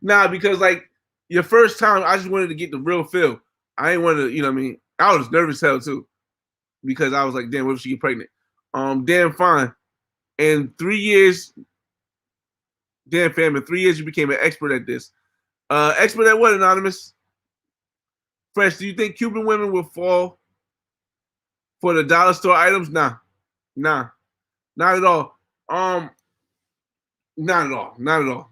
Because like your first time, I just wanted to get the real feel. I ain't want to, you know what I mean? I was nervous hell too because I was like, damn, what if she get pregnant? Damn fine. In 3 years, damn fam, in 3 years you became an expert at this. Expert at what, Anonymous? Fresh, do you think Cuban women will fall for the dollar store items? Nah, not at all. Not at all, not at all.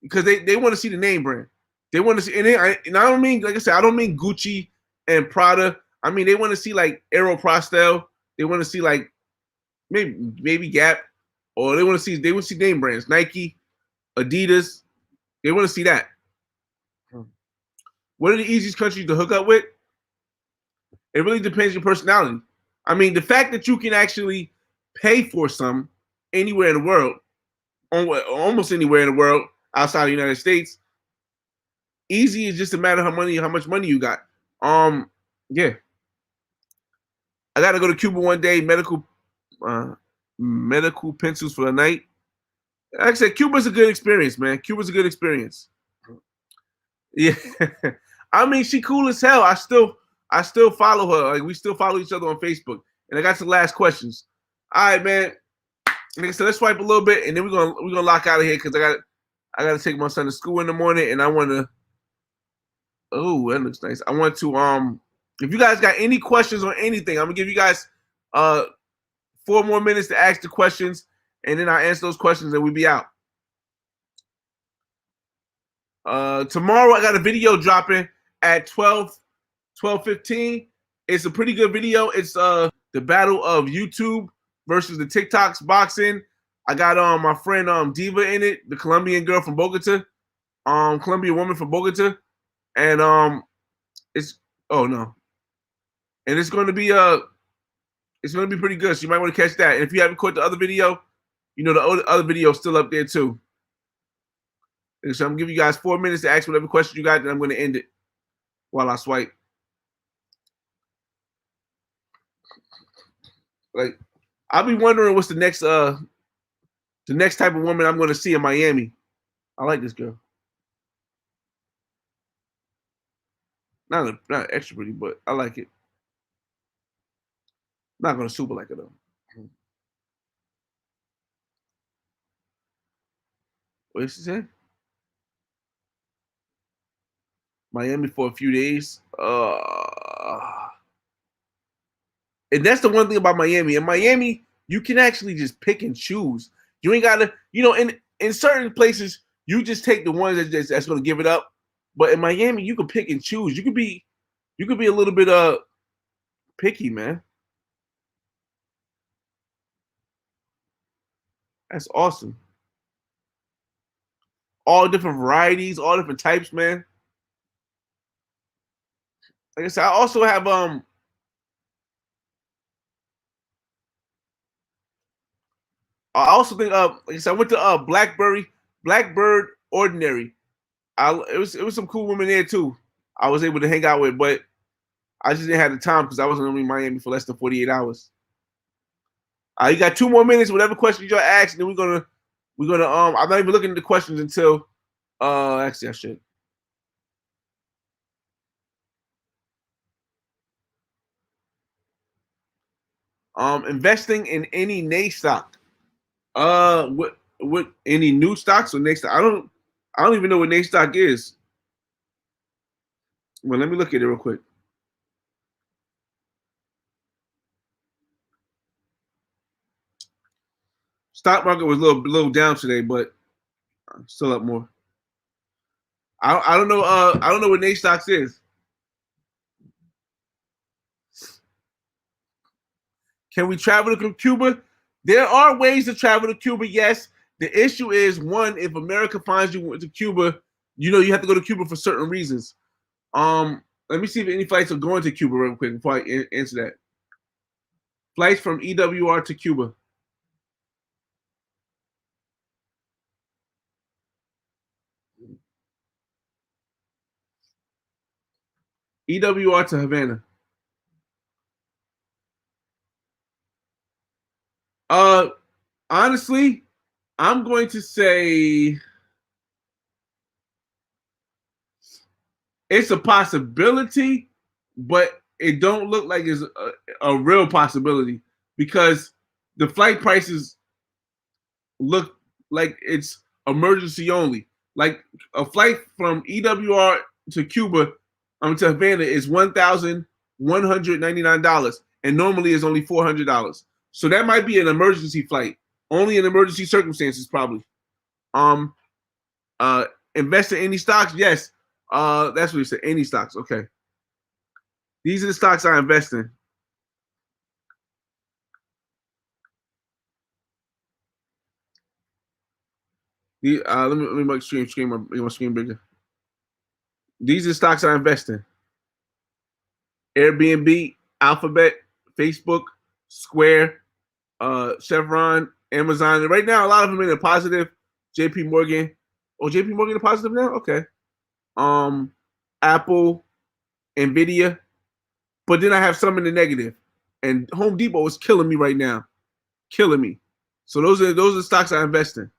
Because they want to see the name brand. They want to see, and I don't mean, like I said, I don't mean Gucci and Prada. I mean they want to see like Aeropostale. They want to see like maybe Gap, or they want to see name brands, Nike, Adidas. They want to see that. What are the easiest countries to hook up with? It really depends on your personality. I mean, the fact that you can actually pay for some anywhere in the world, almost anywhere in the world outside of the United States, easy is just a matter of how much money you got. Yeah. I gotta go to Cuba one day, medical pencils for the night. Like I said, Cuba's a good experience, man. Cuba's a good experience. Yeah. I mean, she cool as hell. I still follow her. Like we still follow each other on Facebook. And I got some last questions. All right, man. Like I said, let's swipe a little bit, and then we're gonna lock out of here because I gotta take my son to school in the morning, and I wanna. Oh, that looks nice. I want to if you guys got any questions on anything, I'm gonna give you guys 4 more minutes to ask the questions, and then I answer those questions and we'll be out. Tomorrow I got a video dropping at 12:15. It's a pretty good video. It's the battle of YouTube versus the TikToks boxing. I got my friend Diva in it, the Colombian girl from Bogota, Colombian woman from Bogota, and it's oh no, and it's going to be pretty good. So you might want to catch that. And if you haven't caught the other video, you know the other video is still up there too. And so I'm giving you guys 4 minutes to ask whatever question you got, then I'm going to end it while I swipe. Like, I'll be wondering what's the next type of woman I'm going to see in Miami. I like this girl. Not extra pretty, but I like it. Not going to super like it though. What did she say? Miami for a few days. And that's the one thing about Miami. In Miami, you can actually just pick and choose. You ain't gotta, in certain places, you just take the ones that's gonna give it up. But in Miami, you can pick and choose. You could be a little bit picky, man. That's awesome. All different varieties, all different types, man. Like I said, I also have I also think like I said, I went to Blackbird Ordinary. It was some cool women there too. I was able to hang out with, but I just didn't have the time because I wasn't only in Miami for less than 48 hours. You got 2 more minutes. Whatever questions you ask, and then we're gonna I'm not even looking at the questions until actually I should. Investing in any NA stock. What any new stocks or NA stock? I don't even know what NA stock is. Well, let me look at it real quick. Stock market was a little down today, but still up more. I don't know. I don't know what NA stocks is. Can we travel to Cuba? There are ways to travel to Cuba. Yes. The issue is one: if America finds you to Cuba, you have to go to Cuba for certain reasons. Let me see if any flights are going to Cuba real quick before I answer that. Flights from EWR to Cuba. EWR to Havana. Honestly, I'm going to say it's a possibility, but it don't look like it's a real possibility because the flight prices look like it's emergency only. Like a flight from EWR to Cuba, to Havana is $1,199, and normally is only $400. So that might be an emergency flight, only in emergency circumstances, probably. Um, invest in any stocks? Yes. That's what you said. Any stocks? Okay. These are the stocks I invest in. Let me make my screen bigger. These are the stocks I invest in: Airbnb, Alphabet, Facebook, Square, Chevron, Amazon. And right now, a lot of them in a positive. JP Morgan. Oh, JP Morgan a positive now? Okay. Apple, Nvidia. But then I have some in the negative. And Home Depot is killing me right now. Killing me. So those are the stocks I invest in.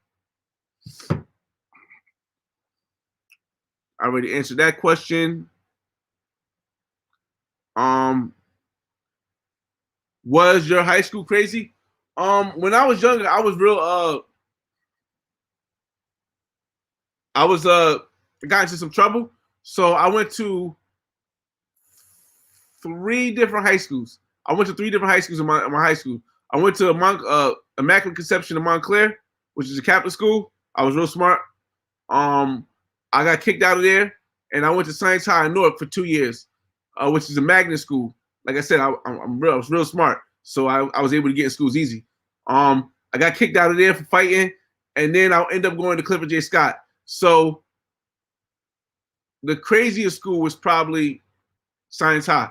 I already answered that question. Was your high school crazy? When I was younger, I was real got into some trouble. So I went to 3 different high schools. I went to 3 different high schools in my high school. I went to Immaculate Conception in Montclair, which is a Catholic school. I was real smart. I got kicked out of there, and I went to Science High in Newark for 2 years, which is a magnet school. Like I said, I was real smart, so I was able to get in schools easy. I got kicked out of there for fighting, and then I'll end up going to Clifford J. Scott. So the craziest school was probably Science High.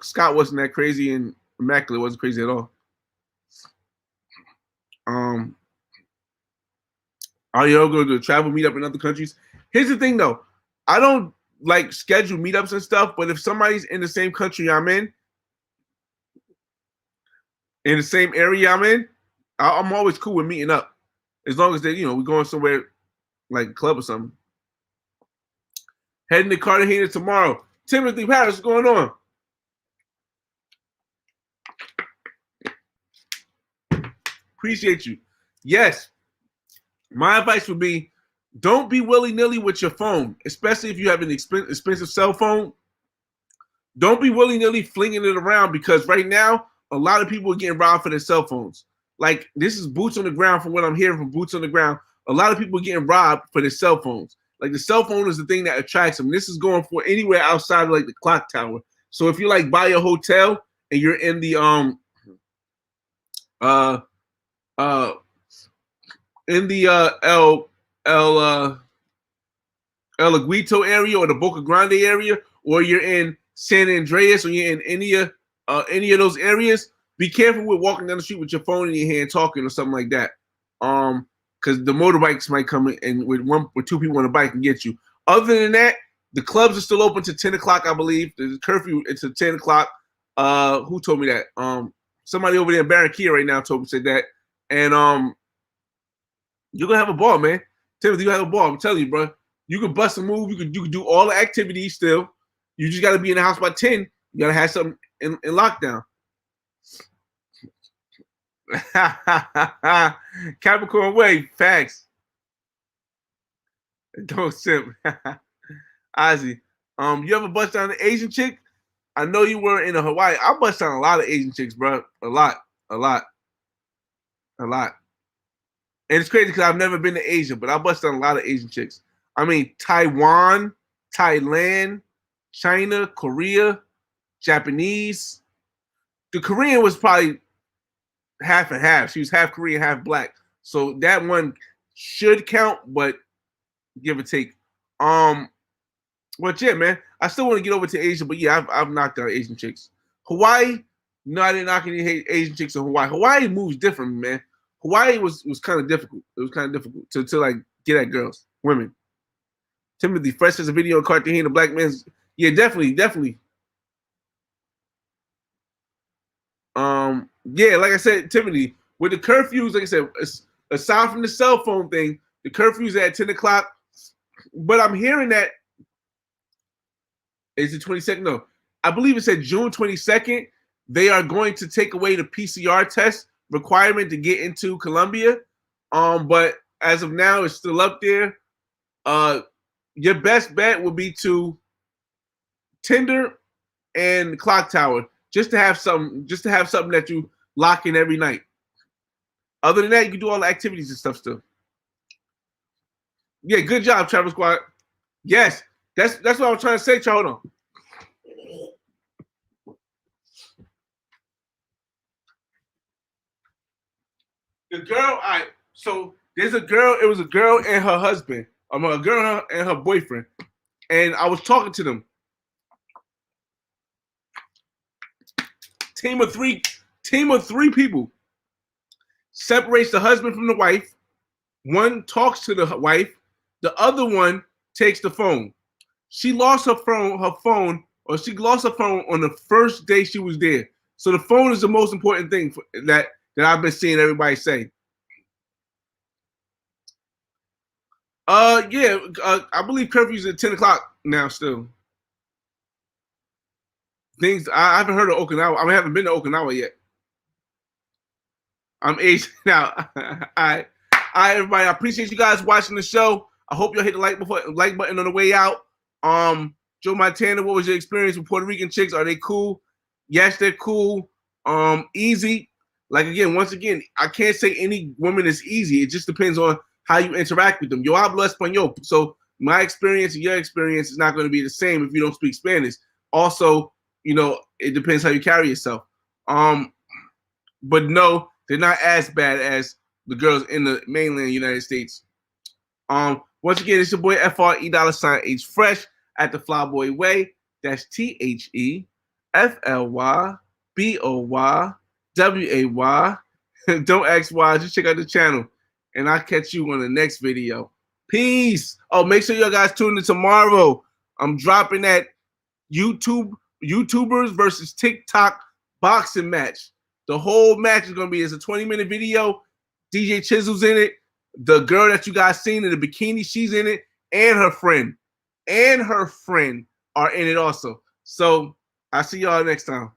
Scott wasn't that crazy, and Immaculate wasn't crazy at all. Are you all going to travel meetup in other countries? Here's the thing, though. I don't like schedule meetups and stuff, but if somebody's in the same country I'm in the same area I'm in, I'm always cool with meeting up, as long as we're going somewhere like a club or something. Heading to Cartagena tomorrow. Timothy Harris, what's going on? Appreciate you. Yes. My advice would be, don't be willy-nilly with your phone, especially if you have an expensive cell phone. Don't be willy-nilly flinging it around, because right now, a lot of people are getting robbed for their cell phones. Like, this is boots on the ground from what I'm hearing from boots on the ground. A lot of people are getting robbed for their cell phones. Like, the cell phone is the thing that attracts them. This is going for anywhere outside of, like, the clock tower. So if you, like, buy a hotel and you're in the El Aguito area or the Boca Grande area, or you're in San Andreas, or you're in any of those areas, be careful with walking down the street with your phone in your hand talking or something like that. Because the motorbikes might come in and with 2 people on a bike and get you. Other than that, the clubs are still open to 10 o'clock, I believe. The curfew it's at 10 o'clock. Who told me that? Somebody over there in Barranquilla right now said that. And you're gonna have a ball, man. Timothy, you have a ball. I'm telling you, bro. You can bust a move. You can do all the activities still. You just got to be in the house by 10. You got to have something in lockdown. Capricorn way, facts. Don't simp. Ozzy, you ever bust down an Asian chick? I know you were in Hawaii. I bust down a lot of Asian chicks, bro. A lot. And it's crazy because I've never been to Asia, but I bust down a lot of Asian chicks. I mean, Taiwan, Thailand, China, Korea, Japanese. The Korean was probably half and half. She was half Korean, half black. So that one should count, but give or take. But yeah, man, I still want to get over to Asia, but yeah, I've knocked out Asian chicks. Hawaii, no, I didn't knock any Asian chicks in Hawaii. Hawaii moves different, man. Hawaii was kind of difficult. It was kind of difficult to like get at girls, women. Timothy, fresh as a video of Cartagena, black man's. Yeah, definitely. Yeah, like I said, Timothy, with the curfews, like I said, aside from the cell phone thing, the curfews at 10 o'clock. But I'm hearing that is the 22nd. No, I believe it said June 22nd, they are going to take away the PCR test requirement to get into Colombia. But as of now, it's still up there. Your best bet would be to Tinder and Clock Tower, just to have something that you lock in every night. Other than that, you can do all the activities and stuff still. Yeah, good job, Travel Squad. Yes, that's what I was trying to say. Hold on. The girl, all right. So there's a girl. It was a girl and her husband. A girl and her boyfriend. And I was talking to them. Team of three people. Separates the husband from the wife. One talks to the wife. The other one takes the phone. She lost her phone, she lost her phone on the first day she was there. So the phone is the most important thing that I've been seeing everybody say. Yeah, I believe curfew's at 10 o'clock now still. I haven't heard of Okinawa. I haven't been to Okinawa yet. I'm Asian now. All right, everybody. I appreciate you guys watching the show. I hope you'll hit the like button on the way out. Joe Montana, what was your experience with Puerto Rican chicks? Are they cool? Yes, they're cool. Easy. Like once again, I can't say any woman is easy. It just depends on how you interact with them. Yo hablo español. So my experience and your experience is not going to be the same if you don't speak Spanish. Also, it depends how you carry yourself. But no, they're not as bad as the girls in the mainland United States. Once again, it's your boy FRE$H Fresh at the Flyboy Way. That's THEFLYBOYWAY. Don't ask why. Just check out the channel, and I'll catch you on the next video. Peace. Oh, make sure you guys tune in tomorrow. I'm dropping that YouTubers versus TikTok boxing match. The whole match is going to be a 20-minute video. DJ Chisel's in it. The girl that you guys seen in the bikini, she's in it. And her friend. And her friend are in it also. So, I'll see y'all next time.